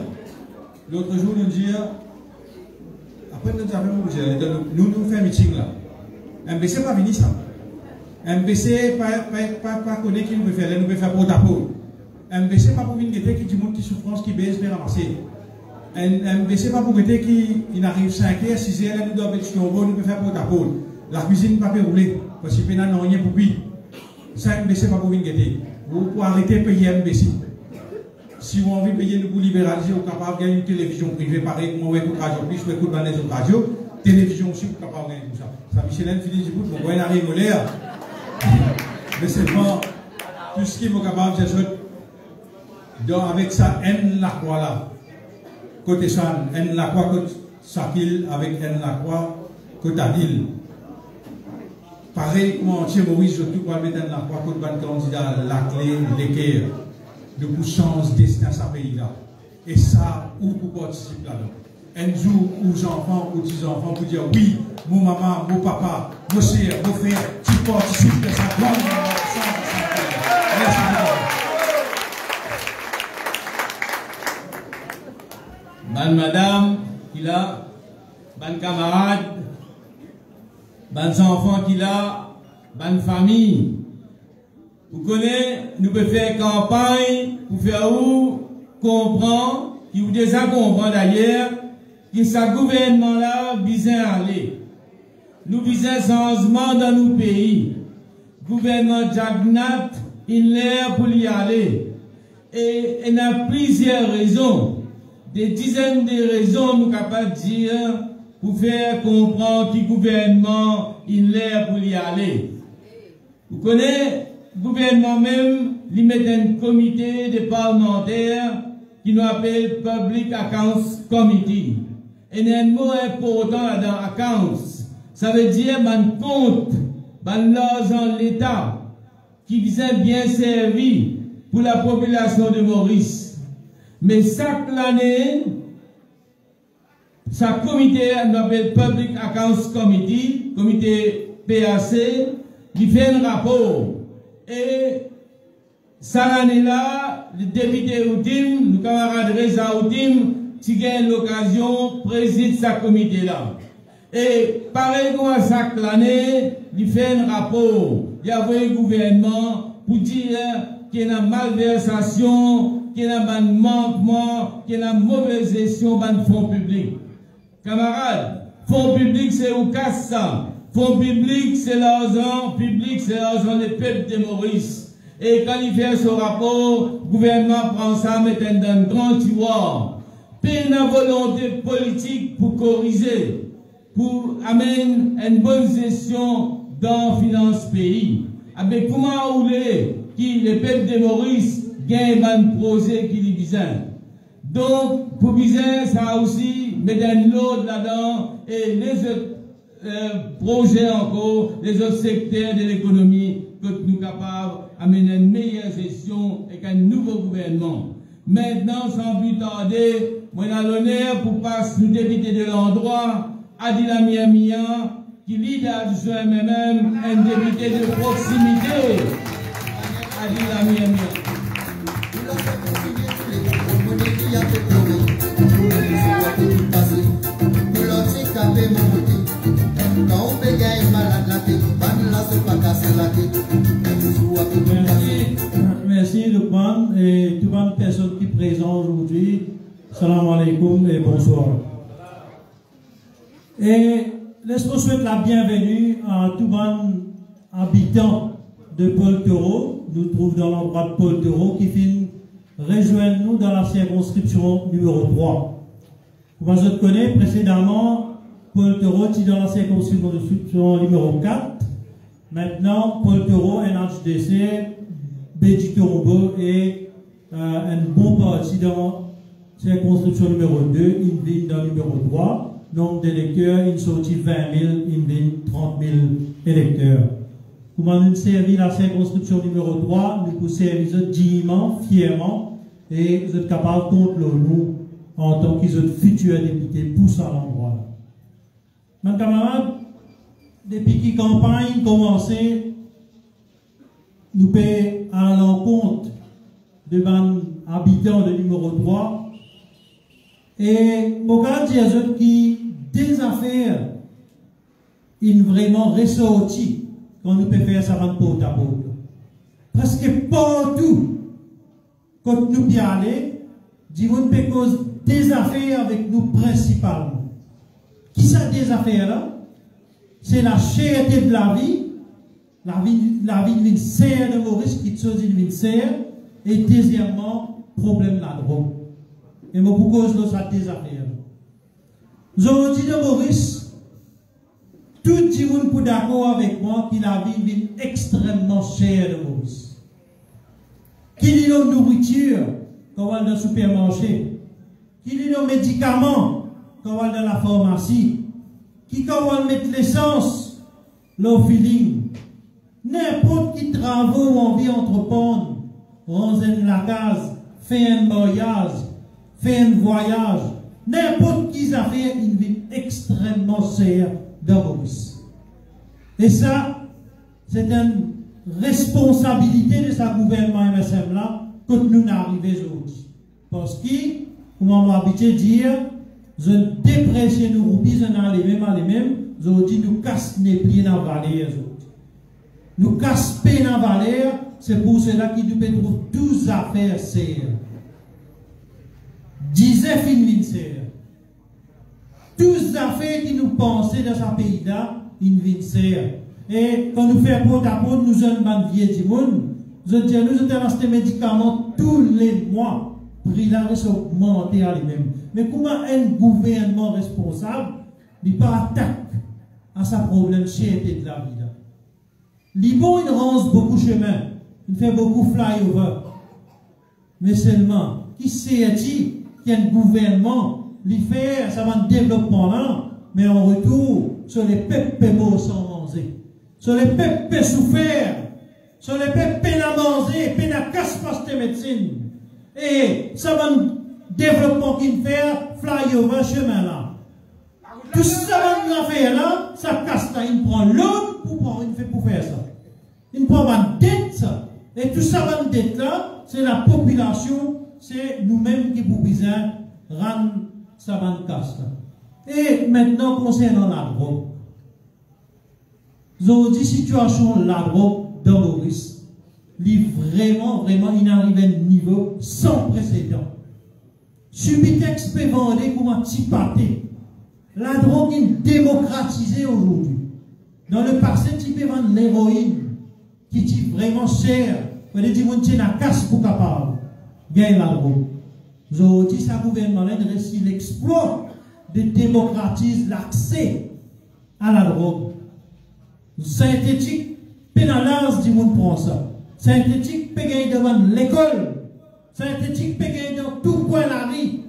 après nous avons nous fait un meeting là. MBC pas venu ça. MBC pas connaît qui nous peut faire, nous peut faire pour ta peau. MBC pas pour venir guetter qui dit monde qui souffrance qui baisse bien ramasser. MBC pas pour guetter qui arrive 5h, 6h, nous doit mettre sur nous peut faire pour ta peau. La cuisine pas peut rouler parce que pénal n'a rien pour lui. Ça MBC pas pour venir guetter. Vous pouvez arrêter de payer MBC. Si vous avez envie de payer nous pour libéraliser, vous êtes capable de gagner une télévision privée, pareil, moi, écoute radio, puis je écoute dans les autres radios, télévision aussi, vous êtes capable de gagner tout ça. Ça, Michelin, Philippe, j'écoute, bon, il arrive au l'air. Mais c'est pas tout ce qui est capable de faire. Donc, avec ça, N la croix là, côté San, N la croix, côté Sakil, avec N la croix, côté Adil. Pareil, comme entier Maurice, je tout mettre N la croix, côté ban candidat, la clé, l'équerre. De pour changer destin de ce pays-là. Et ça, où vous participez là-dedans. Un jour, aux enfants, aux petits-enfants, pour dire oui, mon maman, mon papa, mon sœur, mon frère, tu participes de ça. Merci beaucoup. Madame, qui a, bonne camarade, bonnes enfants qui a, bonne famille. Vous connaissez, nous pouvons faire campagne pour faire où comprendre, qui vous déjà comprend d'ailleurs, que ce gouvernement-là vise à aller. Nous visons un changement dans nos pays. Gouvernement Jagnat, il est pour y aller. Et il y a plusieurs raisons, des dizaines de raisons, nous sommes capables de dire, pour faire comprendre que le gouvernement, il est pour y aller. Vous connaissez, le gouvernement même, il met un comité de parlementaires qui nous appelle Public Accounts Committee. Et il y a un mot important là-dedans, accounts. Ça veut dire, man compte, man l'argent de l'État, qui vient bien servi pour la population de Maurice. Mais chaque année, chaque comité, nous appelle Public Accounts Committee, comité PAC, qui fait un rapport. Et cette année-là, le député Outim, le camarade Reza Outim, qui gagne l'occasion, préside ce comité-là. Et pareil comme chaque année, il fait un rapport. Il y a un gouvernement pour dire qu'il y a une malversation, qu'il y a un manquement, qu'il y a une mauvaise gestion de fonds publics. Camarades, fonds publics, c'est où casse ça? Fonds public, c'est l'argent public, c'est l'argent des peuples de Maurice. Et quand il fait ce rapport, le gouvernement prend ça, met dans un grand tiroir. Peine la volonté politique pour corriger, pour amener une bonne gestion dans le finance pays. Mais comment vous voulez que les peuples de Maurice gagnent un projet qui est bizarre? Donc, pour bizarre, ça aussi, met un lot là-dedans et les autres projets encore, les autres secteurs de l'économie que nous sommes capables d'amener une meilleure gestion avec un nouveau gouvernement. Maintenant, sans plus tarder, moi, j'ai l'honneur pour passer le député de l'endroit, Adila Miamia, qui lead adjoint même un député de proximité. Adila Miamia. Merci Lukman et toutes les personnes qui sont présentes aujourd'hui. Salam alaikum et bonsoir. Et laisse-moi souhaiter la bienvenue à tous les habitants de Paul-Taureau. Nous trouvons dans l'endroit de Paul-Taureau qui finit rejoindre nous dans la circonscription numéro 3. Vous je connais précédemment, Paul Toro est dans la circonscription numéro 4. Maintenant, Paul Toro, NHDC, Béji Torombo et un bon parti dans la circonscription numéro 2, une ligne dans le numéro 3. Nombre d'électeurs, il sortit 20 000, une ligne 30 000 électeurs. Comment nous servir la circonscription numéro 3, nous pouvons servir dignement, fièrement, et vous êtes capable de contre nous en tant que futurs députés pour ça l'endroit-là. Mes camarades, depuis que la campagne a commencé, nous payons à l'encontre de nos habitants de numéro 3. Et je regarde dire qui des affaires, ils vraiment ressorti quand nous pouvons faire ça de porte à porte. Parce que partout, quand nous y allons, nous peut cause des affaires avec nous principalement. Qui sont des affaires là? C'est la cherté de la vie de ministère de Maurice qui chose du ministère, et deuxièmement, problème de la drogue. Et moi, pour cause de ça, des affaires. Nous avons dit de Maurice, tout le monde peut d'accord avec moi que la vie est extrêmement chère de Maurice. Qu'il y a une nourriture, quand on va dans le supermarché, qu'il y a des médicaments, quand on va dans la pharmacie, qui quand on va mettre l'essence, le feeling, n'importe qui travaux ou envie entreprendre, ranger la case, faire un voyage, faire un voyage, n'importe qui a fait une vie extrêmement chère dans Maurice. Et ça, c'est une responsabilité de sa gouvernement MSM là, que nous n'arrivons aujourd'hui. Parce que, comme on m'a habitué à dire, je déprécie nos roupies, je n'en les mêmes, aujourd'hui nous casse les pieds dans la vallée. Nous casse les pieds dans la vallée, c'est pour cela qu'il nous peut trouver 12 affaires serres. Disait Finvincer. 12 affaires qui nous pensaient dans ce pays-là, Finvincer. Et quand nous faisons porte à porte, nous avons un vieux du monde. Nous avons dans ces médicaments tous les mois. Prix là augmenté à lui-même. Mais comment un gouvernement responsable n'est pas attaque à sa problème cherté de la vie? L'Ibon, il rance beaucoup de chemin. Il fait beaucoup flyover. Mais seulement, qui sait-il qu'il y a un gouvernement qui fait ça va un développement là, mais en retour, sur les peuples morts sans manger, sur les peuples souffert, sur les peuples à manger, peine à casse pas de médecine. Et ça va un développement qu'il fait, flyover chemin là. Tout ça va faire là, ça casse là, il prend l'autre pour faire ça. Il prend une dette ça. Et tout ça va une dette là, c'est la population, c'est nous-mêmes qui pouvons rendre ça va une casse là. Et maintenant, concernant la drogue. Aujourd'hui, situation de la drogue dans Maurice, vraiment, il arrive à un niveau sans précédent. Subitex peut vendre comme un petit pâté. La drogue est démocratisée aujourd'hui. Dans le passé, tu peux vendre l'héroïne, qui est vraiment chère. Vous avez dit, on la casse pour capable. Gagne la drogue. Aujourd'hui, ça gouvernement a réussi l'exploit de démocratiser l'accès à la drogue. Synthétique, pénalise, du monde prend ça. Synthétique, peut gagner devant l'école. Synthétique, peut gagner dans tout coin de la rue.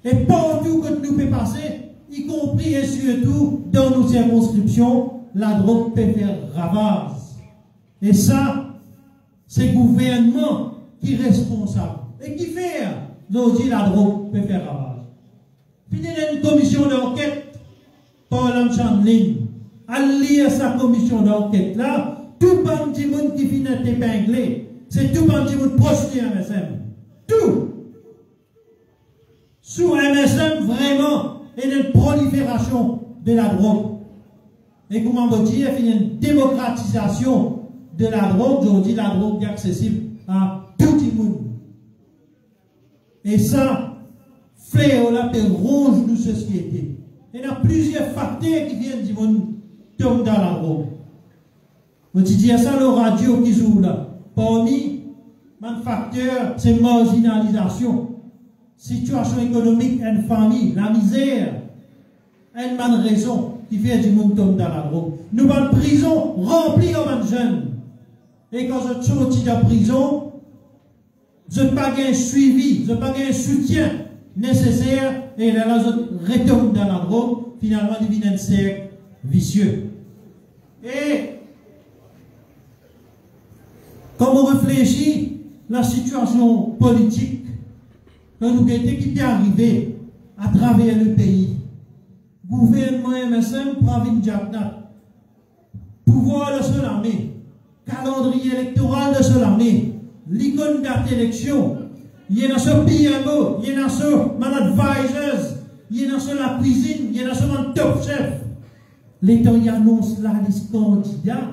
Et partout que nous peut passer, y compris et surtout dans nos circonscriptions, la drogue peut faire ravage. Et ça, c'est le gouvernement qui est responsable. Et qui fait, nous dit la drogue peut faire ravage. Puis il y a une commission d'enquête par l'homme Chandling. À lire sa commission d'enquête là, tout le monde qui finit épinglé, c'est tout le monde proche du MSM. Tout. Sous MSM, vraiment, il y a une prolifération de la drogue. Et comment on dit, il y a une démocratisation de la drogue. Aujourd'hui, la drogue est accessible à tout le monde. Et ça, fléau là, peut ronge nos sociétés. Il y a plusieurs facteurs qui viennent du monde tomber dans la drogue. On dit, il y a ça, le radio qui joue là. Parmi les facteurs, c'est marginalisation. situation économique, une famille, la misère, une bonne raison qui fait du monde tomber dans la drogue. Nous avons une prison remplie de jeunes. Et quand je suis sorti de la prison, je n'ai pas un suivi, je n'ai pas un soutien nécessaire, et là, je retourne dans la drogue, finalement, il devient un cercle vicieux. Et quand on réfléchit la situation politique que nous qui est arrivée à travers le pays, gouvernement MSM, Pravin Jagnat, pouvoir de seule armée, calendrier électoral de seule armée, l'icône date d'élection, il y a ce PMO, il y a ce man advisors, il y a ce la cuisine, il y a ce man top chef. L'État y annonce la liste candidat.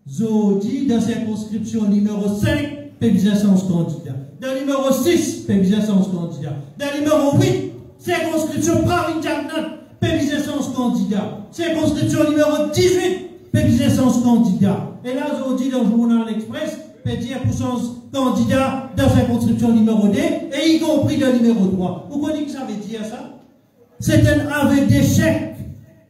Zodi, dans circonscription numéro 5, pébisations candidat. Dans le numéro 6, pébisations candidat. Dans le numéro 8, circonscription Pravin Jagnat, pébisations candidat. Circonscription numéro 18, pébisations candidat. Et là, Zodi, dans le journal Express, peut dire pour son candidat dans circonscription numéro 2, et y compris le numéro 3. Vous connaissez que ça veut dire ça? C'est un aveu d'échec.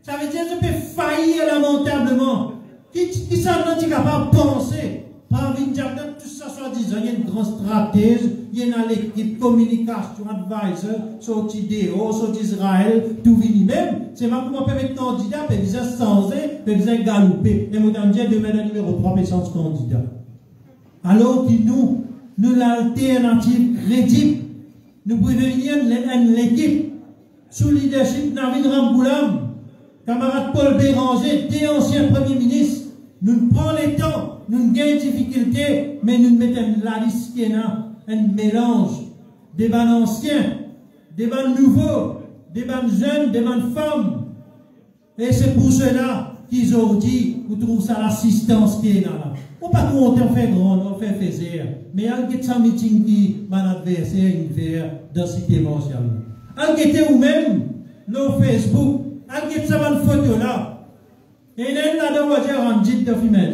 Ça veut dire que ça peut faillir lamentablement. Qui s'en est capable de penser? Pravin Jagnat, tout ça soit disant, il y a une grande stratège, il y a l'équipe communication, advisor, sorti DO, sorti Israël, tout vini même. C'est ma pour permettre candidat, puis ils ont changé, puis ils ont galoupé. Et moi, je dis, demain, le numéro 3, puis sans candidat. Alors que nous l'alternative crédible, nous prévenons l'équipe sous le leadership de Navid Ramboulam, camarade Paul Béranger, des anciens premiers ministres. Nous prenons les temps, nous gagnons des difficultés, mais nous mettons la liste qui est là, un mélange des bancs anciens, des bancs nouveaux, des bancs jeunes, des bancs femmes. Et c'est pour cela qu'ils ont dit, vous trouvez ça l'assistance qui est là. On pas compter, on fait grand, on fait faiser. Mais il y a un meeting qui mon adversaire dans la cité martiale. Il y a ou-même, le Facebook, il y a une photo là. Et il y a là-dedans, on va dire, un dit de fumer.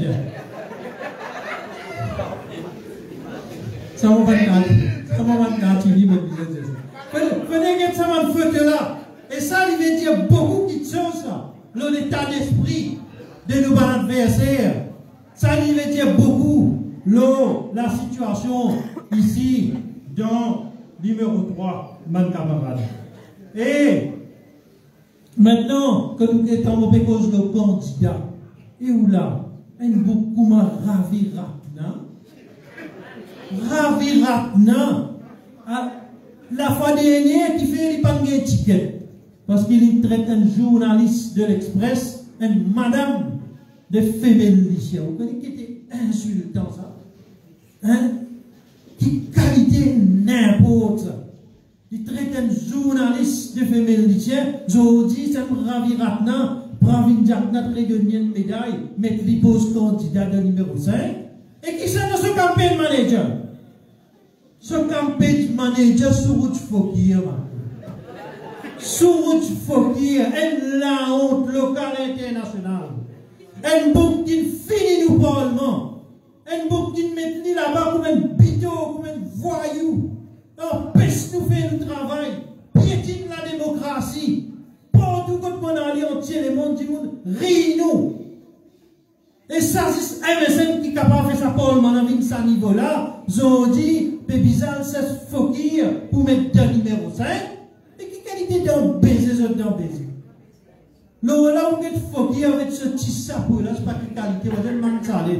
Ça m'a pas dit, venez get ça une photo là. Et ça, il veut dire beaucoup de choses, l'état d'esprit de nos adversaires. Ça veut dire beaucoup la situation ici dans numéro 3, mon camarade. Et maintenant que nous sommes en cause de candidat, et où là, un beaucoup moins Ravi Ratna, la fois dernière qui fait les panneaux étiquettes, parce qu'il traite un journaliste de l'Express, une madame de féminicide. Vous connaissez qui était insultant ça? Hein? Qui qualité n'importe ça. Il traite un journaliste de féminicide. Je dis, c'est un Ravi Ratna, Pravin Jagnat, redonner une médaille, mettre les postes candidats de numéro 5. Et qui c'est dans ce campagne manager? Ce campagne manager sur route Fokir. Sur route Fokir, et la honte locale internationale. Un bouc qui finit nous parlement. Un bouc qui met là-bas comme un bidon, comme un voyou. Empêche nous faire le travail. Piétine la démocratie. Partout quand on allait, on tient le monde du monde. Rie nous. Et ça, c'est MSN qui est capable de faire ça parlement avec ce niveau-là. Ils dit, c'est bizarre, c'est Fokir pour mettre le numéro 5. Et quelle qualité d'un baiser, d'un baiser? Non, là, on est foqué avec ce petit sapot là, c'est pas quelle qualité, on va dire le salé.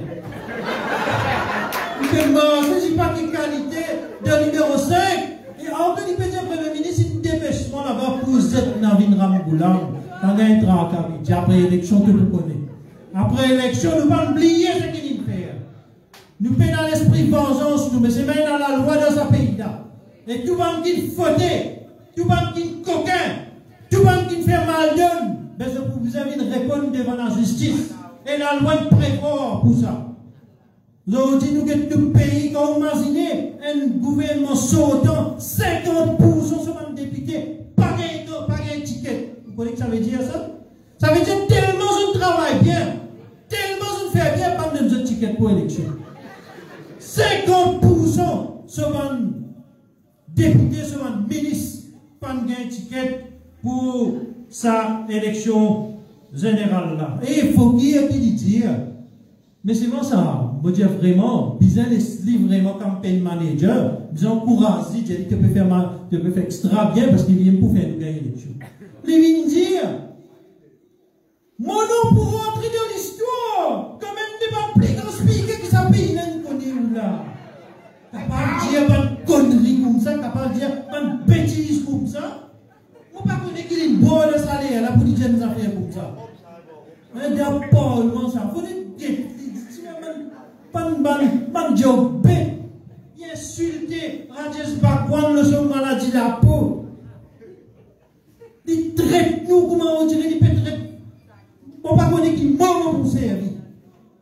Il peut manger, c'est pas quelle qualité de numéro 5. Et en fait, il peut dire Premier ministre, c'est un dépêchement là-bas pour Z Navin Ramboulam. On a un trac après l'élection, tout le connaît. Après l'élection, nous ne pouvons pas oublier ce qu'il fait. Nous faisons dans l'esprit vengeance, nous, mais c'est même dans la loi de ce pays-là. Et tout le monde qui fauté, tout le monde qui coquin, tout le monde qui fait mal donne. Mais vous avez une réponse devant la justice. Et la loi prévoit pour ça. Nous disons que nous pays, quand vous imaginez un gouvernement sautant, 50% sur un député, pas un ticket. Vous connaissez ce que ça veut dire ça? Ça veut dire tellement je travaille bien, tellement je fais bien, pas de ticket pour l'élection. 50% sur un député, seulement ministre, pas de ticket pour sa élection générale là. Et il faut qu'il dise, mais c'est moi ça, je veux dire vraiment, besoin de livre vraiment campaign manager, besoin encourager, je dis que tu peux faire extra bien parce qu'il vient pour faire une élection. Il vient dire, mon nom pour rentrer dans l'histoire, quand même des pas plus grand speaker qui s'appelle dans là. Capable de dire une connerie comme ça, capable de dire une bêtise comme ça. Je ne sais pas qu'il y a une bonne salaire là pour dire des affaires comme ça. Mais d'abord, ça, il faut dire, pas job, il insulte, Rajesh Bhagwan, le son maladie de la peau. Il traite nous, comment on dirait, il peut traiter. On ne pas connaître qui mort pour servir.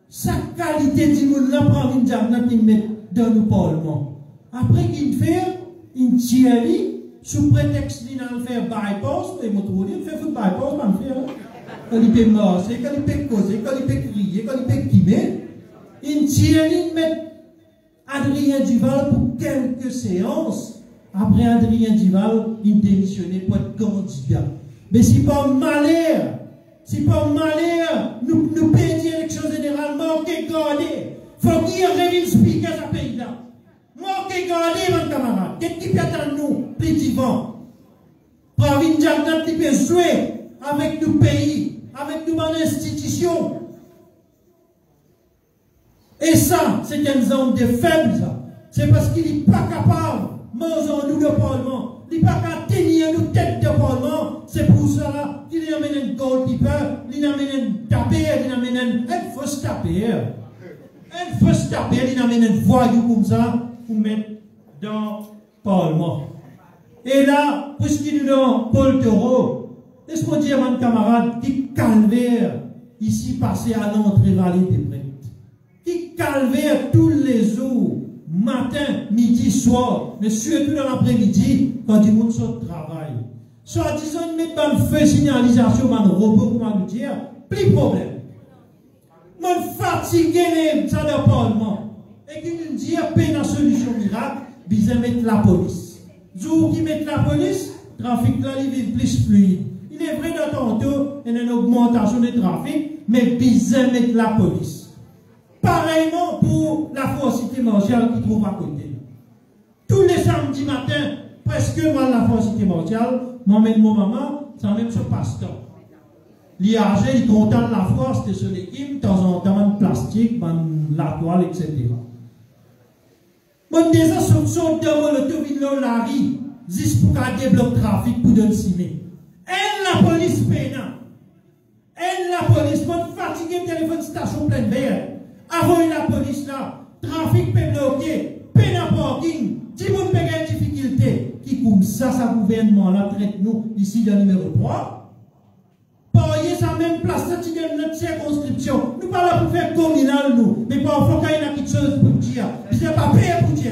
Sa qualité du monde là prend une diamant qui met dans le parlement. Après qu'il fait, il tire sous prétexte qu'il a fait bypass, et il fait bypass, quand il peut marcher, quand il peut causer, quand il peut crier, quand il peut quimer, il tire, il met Adrien Duval pour quelques séances. Après Adrien Duval, il démissionnait pour être candidat. Mais c'est pas malheur. C'est pas malheur. Nous payons l'élection généralement qui est gardée. Faut qu'il y ait un speaker à ce pays-là. Moi qui est gardé, mon camarade. Qu'est-ce qui peut attendre nous, plus divin? Pour une jardin qui peut jouer avec nos pays, avec nos institutions. Et ça, c'est une zone de faible, ça. C'est parce qu'il n'est pas capable, mangeons-nous le parlement. Il n'est pas capable de tenir nos têtes de parlement. C'est pour ça qu'il amène un goalkeeper, il amène un taper, il amène un fausse taper. Un fausse taper, il amène un voyou comme ça pour mettre dans le parlement. Et là, puisqu'il nous donne Paul Taureau, laisse-moi dire à mon camarade qui calvaire ici passé à l'entrée vallée des prêtres. Qui calvaire tous les jours, matin, midi, soir, mais surtout dans l'après-midi, quand du monde sort de travail. Soit disant, mettre dans le feu signalisation, dans le robot, comment nous dire, plus de problème. Mon fatigué, ça de parlement. Et qui nous dit, paix dans solution miracle, besoin mettre la police. Jour qui met la police, le trafic là, il est plus fluide. Il est vrai dans tantôt, il y a une augmentation du trafic, mais besoin mettre la police. Pareillement pour la Force-Cité Martiale qui trouve à côté. Tous les samedis matins, presque moi la Force-Cité Martiale, m'emmène mon maman, ça même ce pasteur. L'IAG, il est content de la force, de son équipe, de temps en temps, de plastique, la toile, etc. Mon déjà sont devant l'autoville Larry, juste pour qu'elle débloque le trafic pour donner cimer. Elle, la police pénale. Elle, la police, mon fatigué, téléphone station pleine vert. Avant la police là, trafic peut bloquer, pénal parking, tout le monde peut avoir une difficulté. Qui comme ça, gouvernement là traite nous ici dans le numéro 3. Parier sa même place, ça tu donnes notre circonscription. Nous pas là pour faire communal nous, mais parfois quand il y a quelque chose pour dire, il n'y a pas payé pour dire.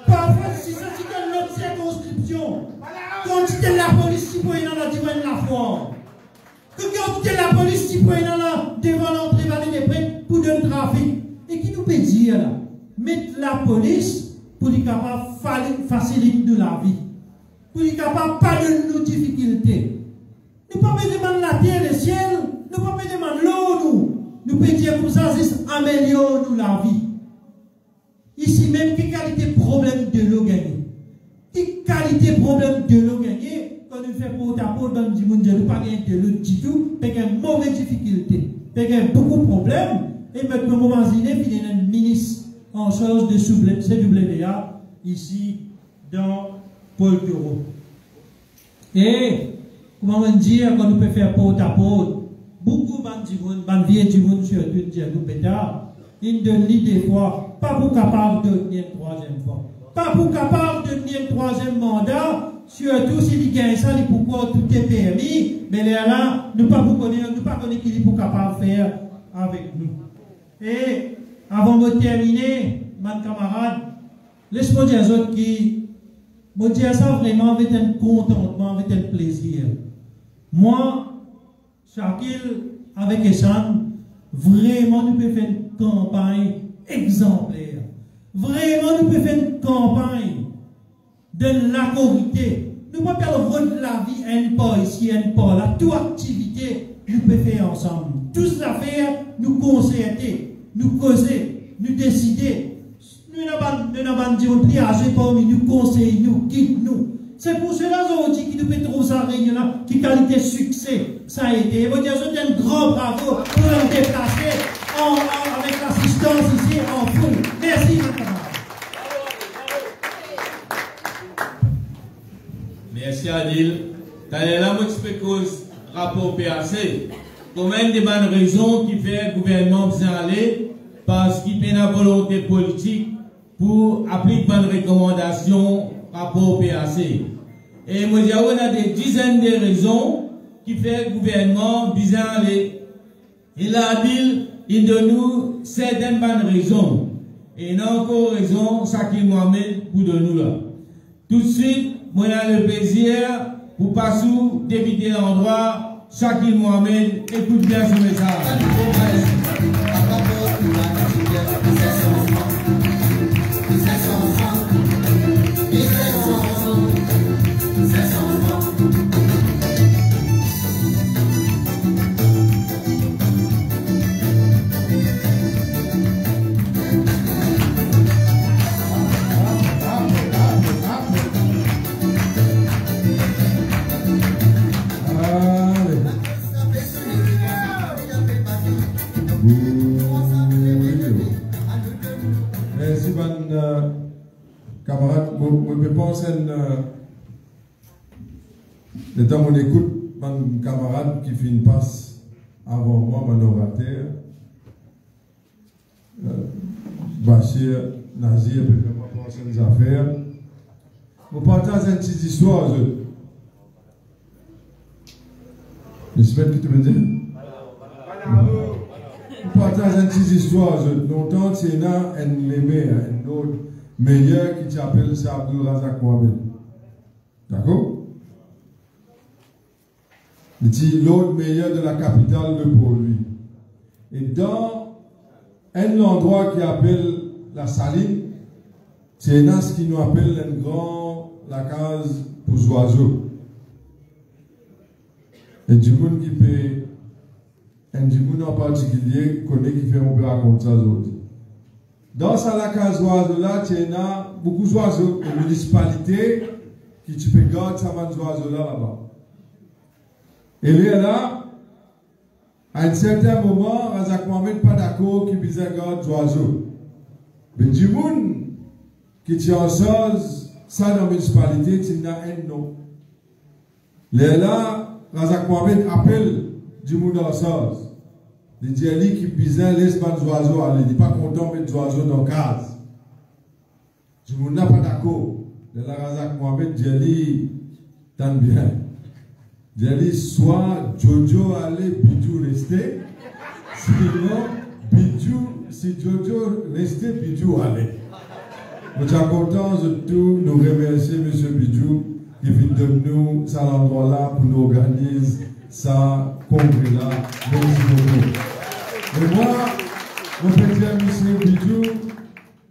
Parfois si ça tu donnes notre circonscription, quand tu es la police, tu peux aller dans la divane la foire. Quand tu es la police, tu peux aller devant l'entrée vallée des prêtres pour donner le trafic. Et qui nous peut dire là? Mettre la police pour être capable de faciliter la vie. Pour être capable de pas de nos difficultés. Nous ne pouvons pas demander la terre et le ciel. Nous ne pouvons pas demander l'eau. Nous pouvons dire comme ça, c'est améliorer la vie. Ici même, quelle qualité de problème de l'eau gagné? Quelle qualité de problème de l'eau gagné? Quand nous faisons pour ta peau dans le monde, nous ne pas gagner de l'eau du tout, parce qu'il y a une mauvaise difficulté, parce qu'il y a beaucoup de problèmes. Et maintenant, nous avons il y a un ministre en charge de CWA ici dans Paul Taureau. Et, comment on dit, quand nous pouvons faire porte à porte, beaucoup de vieux du monde, surtout, nous pétard, ils donnent des fois, pas pour capable de tenir une troisième fois. Pas pour capable de tenir un troisième mandat, surtout s'il gagne ça, pourquoi tout est permis, mais là, nous ne pas connaître qu'il est pour capable de faire avec nous. Et avant de terminer, mon camarade, laisse-moi dire aux autres qui, me dire ça vraiment avec un contentement, avec un plaisir. Moi, Shakil, avec Eshan, vraiment nous pouvons faire une campagne exemplaire. Vraiment nous pouvons faire une campagne de la corité. Nous ne pouvons pas rendre la vie un pas ici, un pas là. Toute activité, nous pouvons faire ensemble. Tous affaires, nous concerter, nous causer, nous décider. Nous n'avons pas dit on prie à parmi nous, conseille nous, guide nous. C'est pour cela aujourd'hui qui nous mettons ça réunion là, qui qualité succès, ça a été. Et vous dire, je donne un grand bravo pour nous déplacer avec l'assistance ici en foule. Merci, mon camarade. Merci Adil. T'as là, moi, tu peux cause rapport PAC. Combien de bonnes raisons qui fait le gouvernement vous aller parce qu'il y a une volonté politique pour appliquer bonnes recommandations rapport PAC. Et moi, on a des dizaines de raisons qui fait le gouvernement bizarre aller. Et là, il donne nous certaines bonnes raisons. Et il y a encore raison, ça qui Mohamed pour de nous là. Tout de suite, moi, j'ai le plaisir pour passer d'éviter l'endroit. Shakil Mohamed, écoute bien ce message. Merci, camarade. Je pense le temps où on écoute mon camarade qui fait une passe avant moi, mon orateur, Bachir Nazir, peut vraiment penser aux affaires. Je partage une petite histoire. J'espère que tu me dis. Je partage une petite histoire. Longtemps, c'est un autre meilleur qui s'appelle Abdul Razak Mohamed. D'accord? C'est l'autre meilleur de la capitale de pour lui. Et dans un endroit qui appelle la Saline, c'est ce qui nous appelle la case pour les oiseaux. Et du monde qui peut, et du monde en particulier, connaît qui fait un peu raconter ça aujourd'hui. Dans la case oiseau là, il y a beaucoup d'oiseaux, une municipalité qui tu peux garder ça oiseaux là-bas. Et là, à un certain moment, Razak Mohamed pas d'accord qui puisse garder d'oiseaux. Mais du monde qui tient en chose, ça dans la municipalité, il y a un nom. Là, Razak Mohamed appelle du monde en chose. Il dit à lui qui bizarre laisse pas les oiseaux aller. Il n'est pas content de mettre les oiseaux dans la case. Du monde n'a pas d'accord. Là, Razak Mohamed dit à lui, t'en bien. Il dit à lui, soit Jojo allait, Bidou restait. Sinon, Bidou, si Jojo restait, Bidou allait. Nous sommes contents de tout nous remercier, M. Bidou, qui vient de nous, ça l'endroit là, pour nous organiser ça, congrès-là. Merci beaucoup. Et moi, mon petit M. Bidou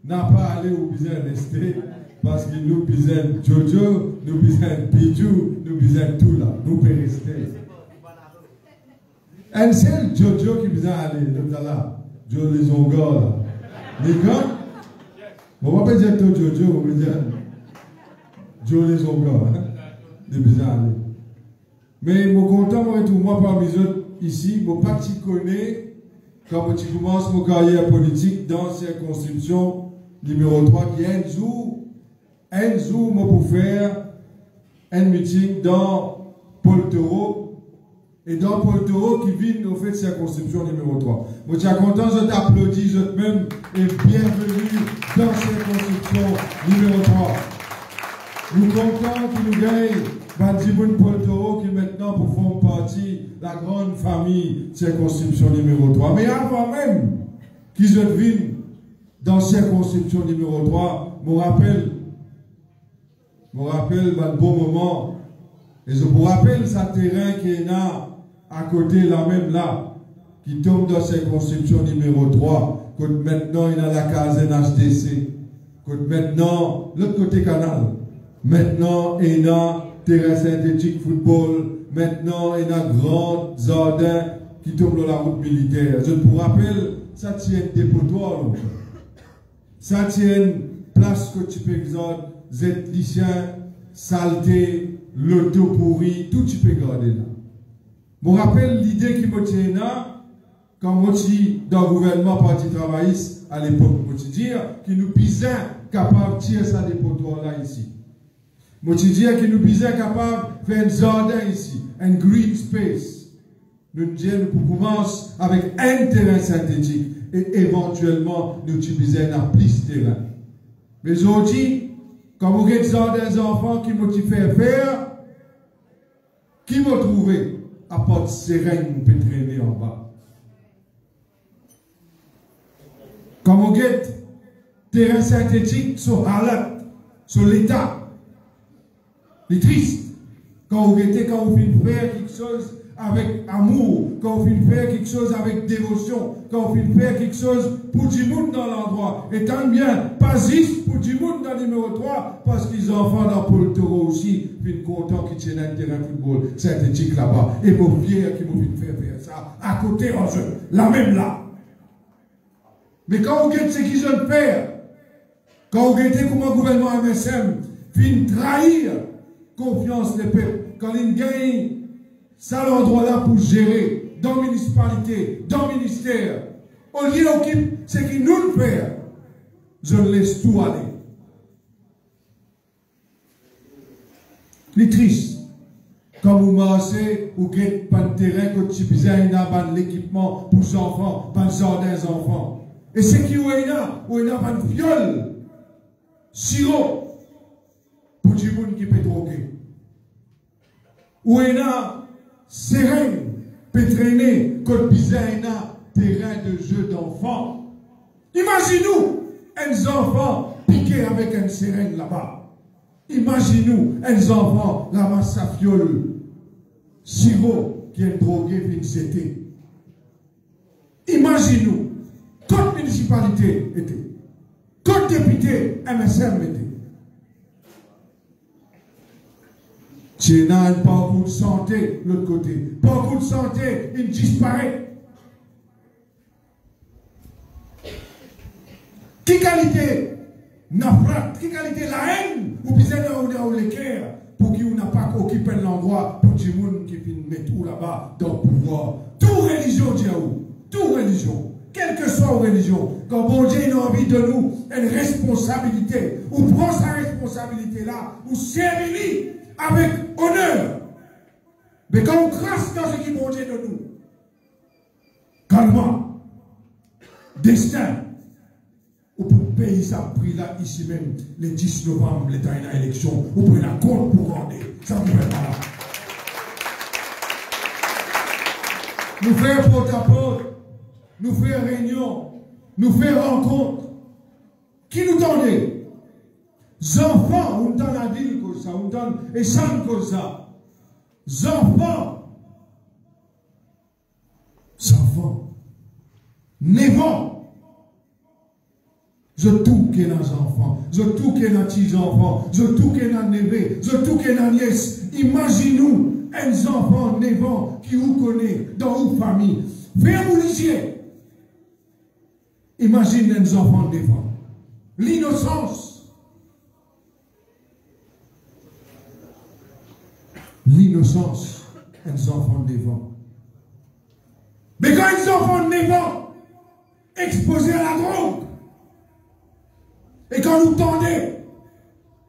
n'a pas allé où besoin rester, parce que nous besoin Jojo, nous besoin Bidou, nous besoin tout là. Nous pouvons rester. Un seul Jojo qui besoin aller, là, Jojo les Ongors là. Les gars, on ne va pas dire tout Jojo, on va dire Jojo les Ongors, de besoin aller. Mais je suis content de retrouver moi parmi les autres ici. Je ne sais pas si tu connais, quand tu commences ma carrière politique dans la circonscription numéro 3, qui est un jour, moi pour faire un meeting dans Poltero. Et dans Poltero qui vit au fait de circonscription numéro 3. Je suis content, je t'applaudis, je même et bienvenue dans circonscription numéro 3. Nous sommes contents qu'ils nous gagnent. Bandiboun Poltero qui maintenant pour former partie de la grande famille circonscription numéro 3. Mais avant même qu'ils viennent dans circonscription numéro 3, je me rappelle un bon moment. Et je vous rappelle ce terrain qui est là, à côté là même là, qui tombe dans circonscription numéro 3. Que maintenant il y a la case NHDC. Que maintenant, l'autre côté canal. Maintenant, il y a terrain synthétique football. Maintenant, il y a grand jardin qui tombe dans la route militaire. Je vous rappelle, ça tient des dépotoirs. Ça tient place que tu peux exaucer, zétlicien, saleté, l'auto pourri, tout tu peux garder là. Je me rappelle l'idée qui me tient là, quand moi suis dans le gouvernement parti travailliste à l'époque, je dire que nous pisons capable de tirer ça des potoirs là ici. Je dire que nous pisons capable de faire un jardin ici, un green space. Nous disons nous commencer avec un terrain synthétique et éventuellement nous utilisons un plus de terrain. Mais aujourd'hui, quand vous regardez des enfants qui m'ont fait faire, qui m'ont trouvé à part de seringue peut traîner en bas. Quand vous regardez terrain synthétique sur Halat, sur l'État, c'est triste. Quand vous regardez, quand vous faites faire quelque chose avec amour, quand vous faites faire quelque chose avec dévotion, quand vous faites faire quelque chose pour du monde dans l'endroit, et tant bien, pas juste pour du monde dans le numéro 3, parce qu'ils enfants dans Paul Toro aussi, puis content qu'ils tiennent un terrain de football synthétique là-bas, et vos fiers qui vous faites faire ça, à côté en jeu, la même là. Mais quand vous regardez ce qu'ils ont fait, quand vous regardez comment le gouvernement MSM finit trahir confiance des peuples, quand ils gagnent ça l'endroit là pour gérer dans la municipalité, dans le ministère, au lieu d'occuper ce qu'ils nous font, je laisse tout aller. C'est triste. Quand vous marchez, vous n'avez pas de terrain, que tu as l'équipement pour les enfants, pas le jardin des enfants. Et ce qui est là, où il y a un viol, sirop, pour du monde qui peut droguer. Où il y a seringue, peut traîner, côte bizarre, terrain de jeu d'enfants. Imaginez-nous, un enfant piqué avec un seringue là-bas. Imaginez-nous, un enfant ramasse sa fiole, sirop qui est drogué, puis c'était. Imaginez-nous. Côte municipalité était. Côte député, MSM était. Tu n'as pas beaucoup de santé, l'autre côté. Pas beaucoup de santé, il disparaît. Qui qualité n'a frappe, qui qualité la haine, ou bien on a l'équerre, pour qui on n'a pas occupé l'endroit, pour du monde qui finit mettre tout là-bas dans le pouvoir. Toute religion, Diaou, toute religion. Quelle que soit la religion, quand bon Dieu a envie de nous une responsabilité, ou prend sa responsabilité là, ou servir avec honneur. Mais quand on crasse dans ce qui bon Dieu de nous, calmement, destin, ou pour payer ça prix là, ici même, le 10 novembre, l'État a une élection, ou pour la compte pour rendre, ça ne peut pas là. Nous faisons porte-à-porte. Nous faisons réunion, nous faisons rencontre. Qui nous donne? Les enfants, on donne la ville comme ça, on donne les chambres comme ça. Les enfants, 9 ans. Je tout qui est dans les enfants, je tout qui est dans les petits-enfants, je tout qui est dans les neveux, je tout qui est dans les nièces. Imaginez-nous un enfant 9 ans qui vous connaît dans une famille. Faites-vous lycée. Imagine les enfants devant. L'innocence. L'innocence, les enfants devant. Mais quand les enfants devant, exposés à la drogue, et quand nous tendez,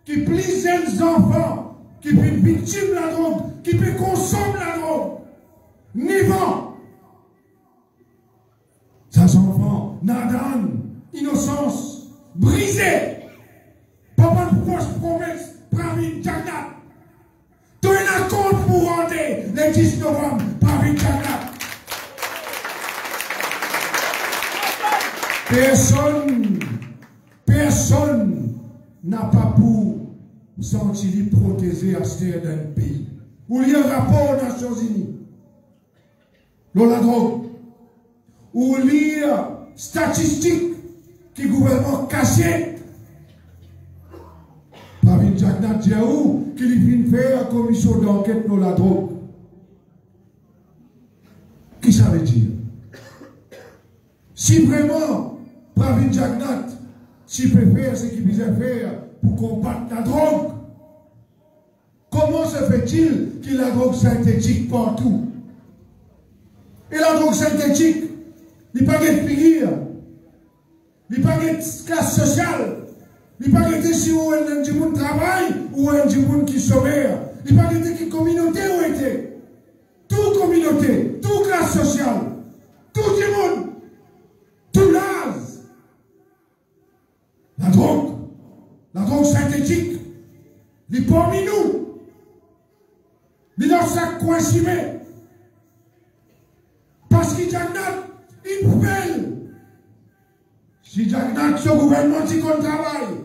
qui plient les enfants, qui peuvent victimes de la drogue, qui peuvent consommer la drogue, devant, ces enfants, nadan, innocence, brisée, pas de fausse promesse, Pravin Jagat. Tu es un compte pour rendre le 10 novembre, Pravin Jagat. Personne n'a pas pour sentir protéger à l'extérieur d'un pays. Où il y a un rapport aux Nations Unies. La drogue. Où il y a statistiques qui le gouvernement cachait. Pravin Jagat. Jagnat Diaou qui vient faire une commission d'enquête pour la drogue. Qui ça veut dire? Si vraiment, Pravin Jagnat, s'il peut faire ce qu'il peut faire pour combattre la drogue, comment se fait-il qu'il y a la drogue synthétique partout? Et la drogue synthétique, il n'y a pas de figure, il n'y a pas de classe sociale, il n'y a pas de si on a un monde travail ou un monde qui sommaire, il n'y a pas de qui communauté où était. Toute communauté, toute classe sociale, tout le monde, tout l'âge. La drogue synthétique, il est parmi nous. Il est dans sa coïncidence. Parce qu'il y a une nouvelle. Si il y a ce gouvernement qui travaille,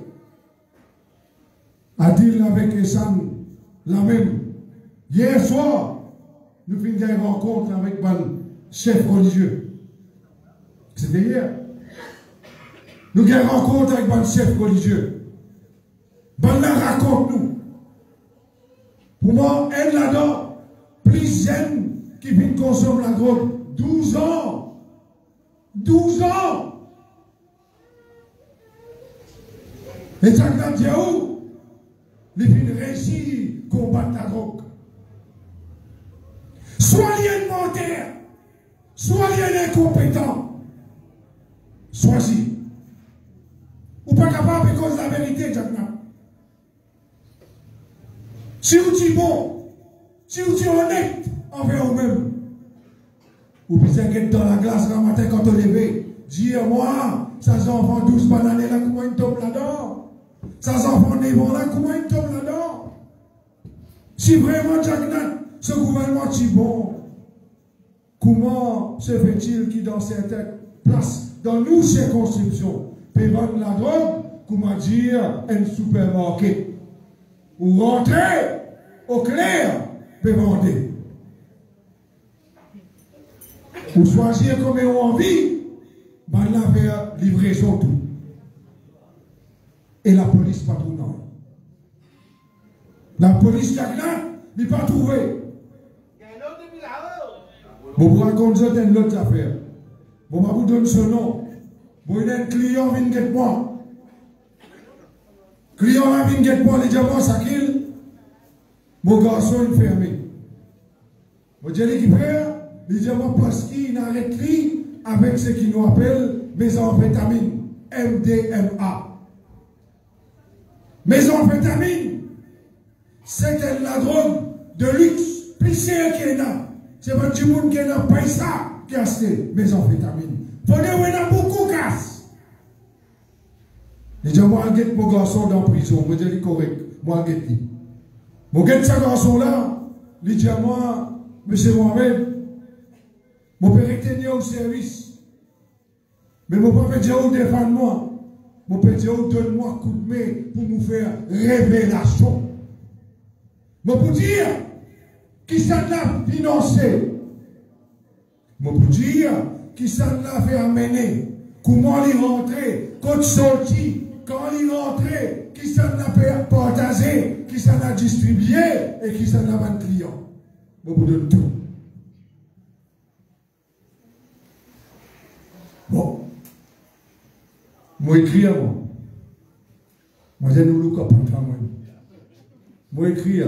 a dit avec Essan la même. Hier soir, nous finissons une rencontre avec le chef religieux. C'était hier. Nous avons une rencontre avec le chef religieux. Ben la raconte-nous. Pour moi, elle là-dedans, plus jeune qui vient consommer la drogue. 12 ans. 12 ans. Et Jagnat Diaou, il vient réussir à combattre la drogue. Soyez menteur, soyez incompétent, soyez. Ou pas capable de cause de la vérité, Jagnat. Si vous dites bon, si vous dites honnête envers vous-même, ou bien être dans la glace le matin quand on lève, dire moi, ça enfants 12 bananes là, comment ils tombent là-dedans? Ça enfants 9 ans là, comment ils tombent là-dedans? Si vraiment Jagnat, ce gouvernement dit bon, comment se fait-il qu'il dans certaines places, dans nos circonscriptions, peut vendre la drogue, comment dire, un supermarché, ou rentrer au clair, peut vendre. Ou choisir comme on a envie, ben là faire livraison tout. Et la police pas tout non. La police Jagnat, n'est pas trouvé. Bon, vous racontez une autre affaire. Bon, je vous donne ce nom. Bon, il y a un client qui vient moi. Client qui vient moi, il dit moi, ça qu'il. Mon garçon est fermé. Bon, je dis qu'il fait, il dit moi, parce qu'il a écrit avec ce qu'il nous appelle méthamphétamine, MDMA. Méthamphétamine, c'est la drogue de luxe, plus cher qu'il y en a. C'est pas du monde qui n'a pas ça qui a acheté méthamphétamine. Faut dire qu'il y en a beaucoup qui cassent. Il dit moi, je mon garçon dans la prison. Je dis correct. Moi, je dis. Mon ce garçon-là, il dit à moi, monsieur Mohamed, mon père était au service. Mais mon père dit au défendre moi. Mon père dit donne-moi un coup de main pour nous faire révélation. Mais pour dire, qui ça l'a financé? Mais pour dire, qui ça l'a fait amener? Comment il rentrer? Quand sorti? Quand il rentrer? Qui ça l'a fait partager? Qui ça l'a distribué? Et qui ça l'a vendu client? Mais pour donner tout. Bon. Moi écris à moi. Moi j'ai nous le capable moi. Moi écris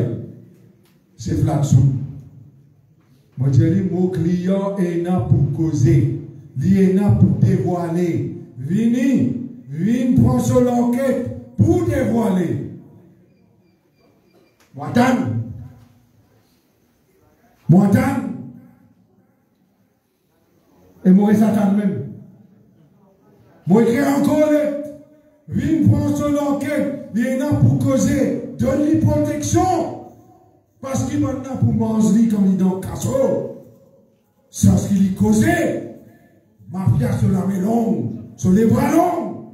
c'est Flaxou. Moi j'ai dit mon client est là pour causer, il est là pour dévoiler. Vini prendre sur l'enquête pour dévoiler. Moitane. Et moi Satan même. Moi, écris encore, viens prendre sur l'enquête, il est là pour causer, donne-lui protection. Parce qu'il est là pour manger quand il est dans le casseau. C'est ce qu'il est causé. Mafia sur la main longue, sur les bras longs.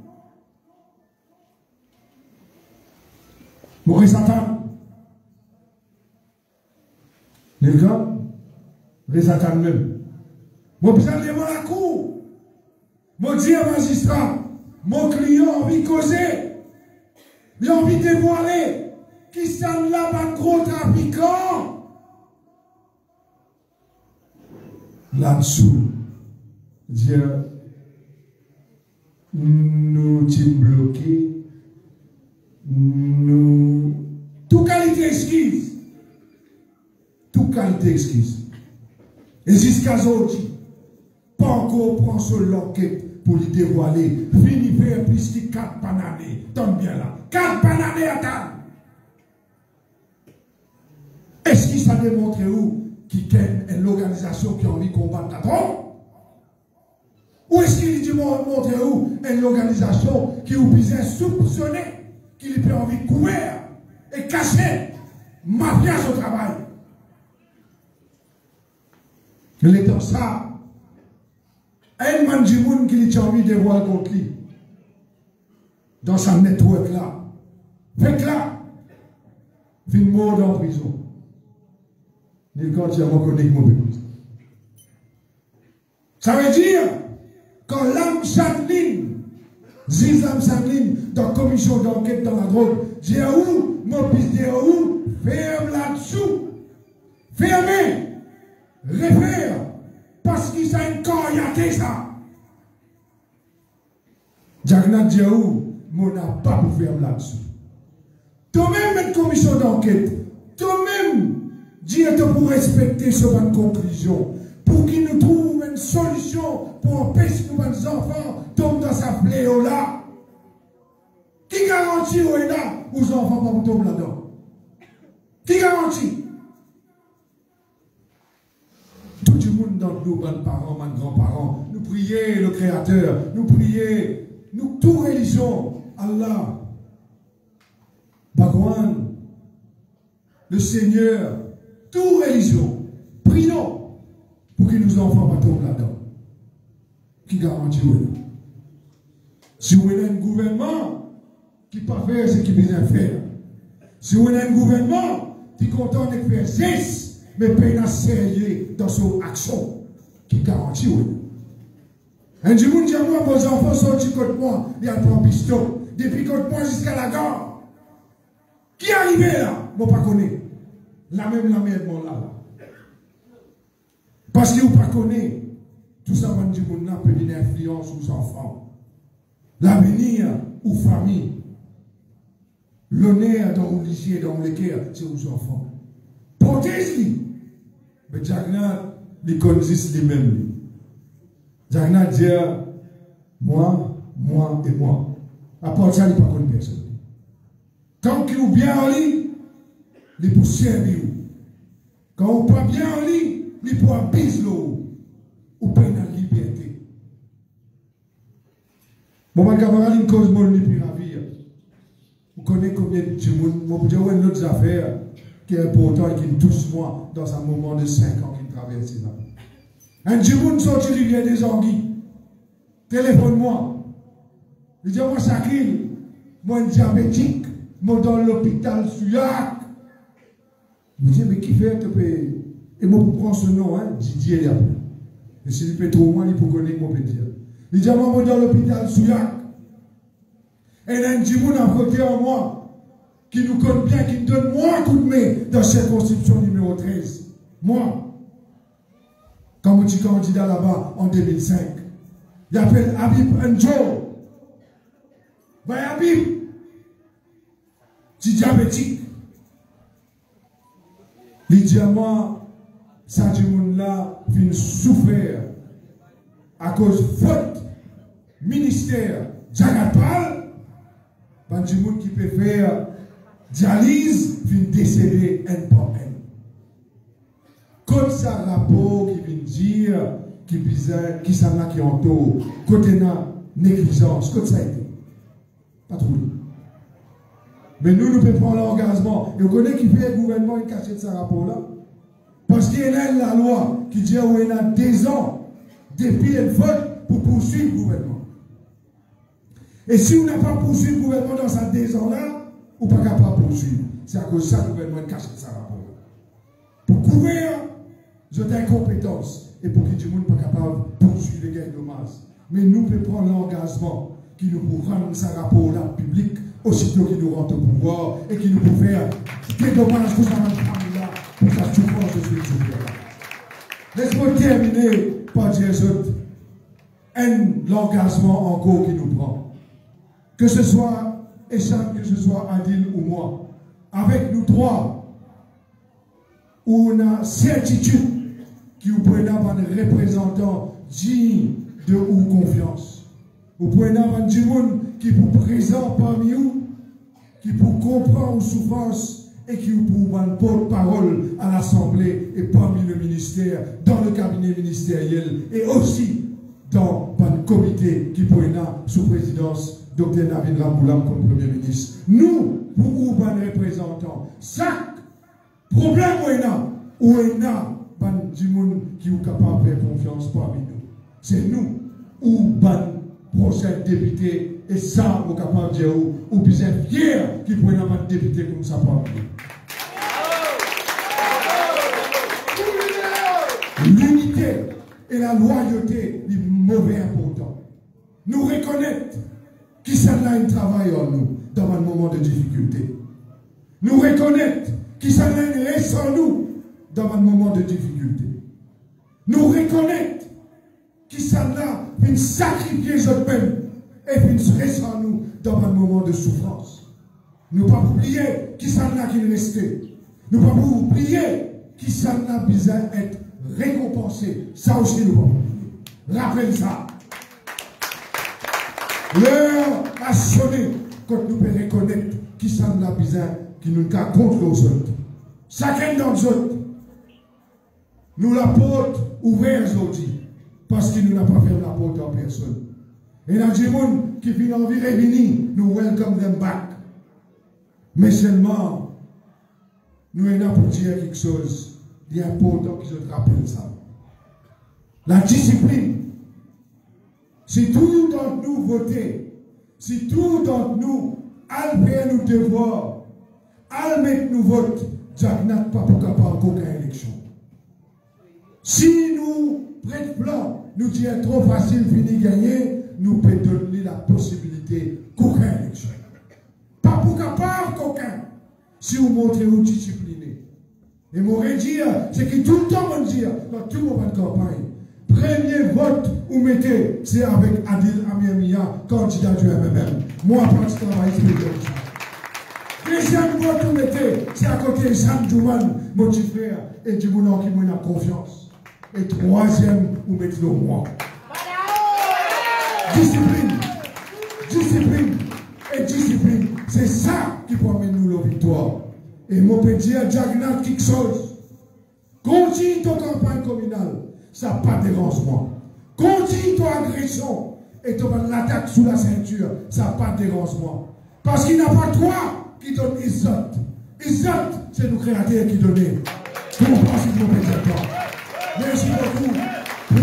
Maurice Satan. Les gars, les Satan même. Moi, je vais devant la cour. Mon Dieu magistrat, mon client a envie de causer, il a envie de dévoiler, qui sont là, pas gros trafiquants. Là-dessous, Dieu nous t'y bloqué, nous. Toute qualité exquise. Toute qualité exquise. Et jusqu'à aujourd'hui, pas encore prend ce l'enquête pour lui dévoiler. Fini faire plus que 4 pananés. Tombe bien là. 4 pananés à table. Est-ce qu'il s'est démontré où qui est l'organisation qui a envie de combattre la drogue? Ou est-ce qu'il dit montrer où est l'organisation qui vous besoin soupçonner, qui lui peut envie de couvrir et cacher mafia au travail? L'étant ça, un mandjimoun qui lui a envie de voir contre lui dans sa network là, fait que là, fin mort en prison. Ni quand il y a mon connect mon bénéfice. Ça veut dire, quand l'âme Chanline, Zizam Chanline, dans la commission d'enquête dans la drogue, j'ai où, mon fils dit où, ferme là-dessous, fermez, réfère, parce qu'il s'est encore ça. Jagna dit où, mon n'a pas pour fermer là-dessous. Toi-même, mettre commission d'enquête, toi-même, Dieu te pour respecter ce bonne conclusion, pour qu'il nous trouve une solution pour empêcher que nos enfants tombent dans sa fléau là. Qui garantit où est là, aux enfants pas tomber là-dedans? Qui garantit? Tout le monde dans nos parents, nos grands-parents, nous prions le Créateur, nous prions, nous, toute religion, Allah, Bhagwan, le Seigneur, toute religion, prions pour que nos enfants ne tombent là-dedans. Qui garantit où est là? Si vous avez un gouvernement qui ne peut pas faire ce qu'il vient faire, si vous avez un gouvernement qui est content de faire geste, mais pas sérieux dans son action, qui garantit où est là? Un jour, dit à moi, vos enfants sont du côté moi, il y a 3 pistons, depuis côté moi jusqu'à la gare. Qui est arrivé là? Moi, pas connaît. La même bon là. Parce que vous ne connaissez pas, tout ça, man, peut venir influence aux enfants. L'avenir aux familles. L'honneur dans le lycée, dans le cœur, c'est aux enfants. Protège-les. Mais Jagna, les connaissent lui-même. Jagna dit, moi et moi. À part ça, il n'y a pas de personne. Quand il est bien en lit, il peut servir. Quand il n'est pas bien en lit, il peut abuser l'eau. Ou pas dans la liberté. Mon camarade, il cause mon lit pour la vie. Vous connaissez combien de gens, moi, je vous dis une autre affaire qui est importante et qui me touche moi dans un moment de 5 ans qui traverse là. Un Djimoun sorti de rivière des Anguilles. Téléphone-moi. Il dit, moi, Sakil, moi, un diabétique, moi, dans l'hôpital Souyak. Je dis, mais qui fait te payer? Et moi, pour prendre ce nom, hein, Didier Diable. Et si il peut trop moins, il peut connaître mon petit. Il dit, moi, dans l'hôpital Souyak. Et là, un Djimoun a voté en moi, qui nous connaît bien, qui me donne moi un coup de main dans la circonscription numéro 13. Moi. Quand je suis candidat là-bas en 2005, il appelle Habib Njo. Ben Habib, c'est diabétique. Les diamants, ça du monde là, vient souffrir à cause de faute ministère Djanapal. Ben du monde qui peut faire dialyse, vient décéder un par un. Comme ça, rapport qui vient dire, qui bizarre, qui s'en a qui entoure, côté na négligence, comme ça a été. Pas trop. Mais nous pouvons prendre l'engagement. Et vous connaissez qui fait le gouvernement et cacher de ce rapport-là? Parce qu'il y a la loi qui dit qu'il y a 2 ans depuis le vote pour poursuivre le gouvernement. Et si on n'a pas poursuivi le gouvernement dans ces 2 ans-là, on n'est pas capable de poursuivre. C'est à cause de ça que le gouvernement cache de ce rapport-là. Pour couvrir j'ai incompétence et pour que tout le monde ne soit pas capable de poursuivre les gains de masse. Mais nous pouvons prendre l'engagement qui nous pour rendre ce rapport-là public aussitôt qui nous rentre au pouvoir et qui nous peut faire des dommages pour sa famille-là, pour sa souffrance de ce souffrance. Laisse-moi terminer par dire l'engagement encore qui nous prend. Que ce soit Echam, que ce soit Adil ou moi, avec nous trois, où on a certitude qui vous prenez un représentant digne de ou confiance. Vous prenez un monde qui vous présente parmi vous, qui vous comprend vos souffrances et qui vous prend porte-parole à l'Assemblée et parmi le ministère, dans le cabinet ministériel et aussi dans le comité qui prend sous présidence Dr. David Ramboulam comme Premier ministre. Nous, pour vous, représentants, chaque problème où il y a du monde qui est capable de faire confiance parmi nous. C'est nous, ou prochain député, et ça, vous capable de dire, ou bien fier qui pourrait avoir un député comme ça parmi nous. L'unité et la loyauté, c'est mauvais important. Nous reconnaître qui ça a un travail en nous dans un moment de difficulté. Nous reconnaître qui ça a un reste en nous dans un moment de difficulté. Nous reconnaître qui ça a une sacrifier notre peine et puis reste en nous dans un moment de souffrance. Nous ne pas oublier qui ça a qui restait. Nous ne pas oublier qui ça a besoin d'être récompensé. Ça aussi nous ne pas oublier. Rappelle ça. L'heure a sonné quand nous pouvons reconnaître qui ça a besoin qui nous a contre aux autres. Chacun d'entre autres, nous la porte ouverte aujourd'hui parce qu'il nous n'a pas fait la porte en personne. Et dans des gens qui viennent en venir, nous welcome them back. Mais seulement, nous sommes là pour dire quelque chose d'important qui se rappelle ça. La discipline. Si tout d'entre nous voter, si tout d'entre nous alpéer nos devoirs, almettre nous vote, Jack n'a pas pour capable qu'aucune élection. Si nous, prêts blancs, nous disons trop facile fini gagner, nous pouvons donner la possibilité qu'aucune élection. Pas pour capable qu'aucun. Si vous montrez vous discipliné. Et mon dire, c'est que tout le temps on dit, dans tout moment de campagne, premier vote où mettez, c'est avec Adil Amiamia, candidat du MMM. Moi, pas de travail spécial. Deuxième vote où mettez, c'est à côté de Sam Douman, mon petit frère, et du monde qui m'a confiance. Et troisième, où mettez le moi. Discipline, discipline et discipline. C'est ça qui peut amener nous la victoire. Et mon petit à Jagnat quelque chose. Continue ton campagne communale. Ça n'a pas de dérangement. Continue ton agression et ton attaque sous la ceinture. Ça n'a pas de dérangement. Parce qu'il n'y a pas toi qui donne Izzat. Izzat, c'est le créateur qui donne. Vous pensez que vous ne pas. Merci beaucoup. 3-0,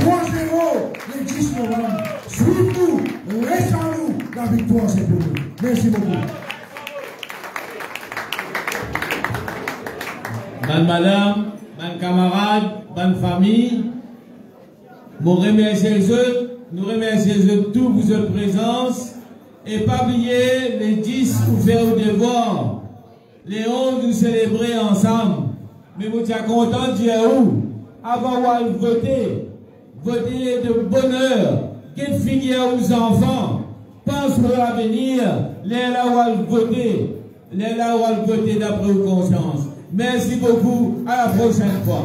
les 10 novembre. Suivez-nous, restez en nous. La victoire, c'est pour nous. Merci beaucoup. Madame, camarade, bonne famille. Nous remercions nous remercions tous pour votre présence. Et pas oublier les 10 pour faire au devoir. Les 11 nous célébrer ensemble. Mais vous êtes content de dire où? Avant de voter. Voter de bonheur. Qu'est-ce finir aux enfants? Pense pour l'avenir. Les là où voter. Les là où voter d'après vos consciences. Merci beaucoup. À la prochaine fois.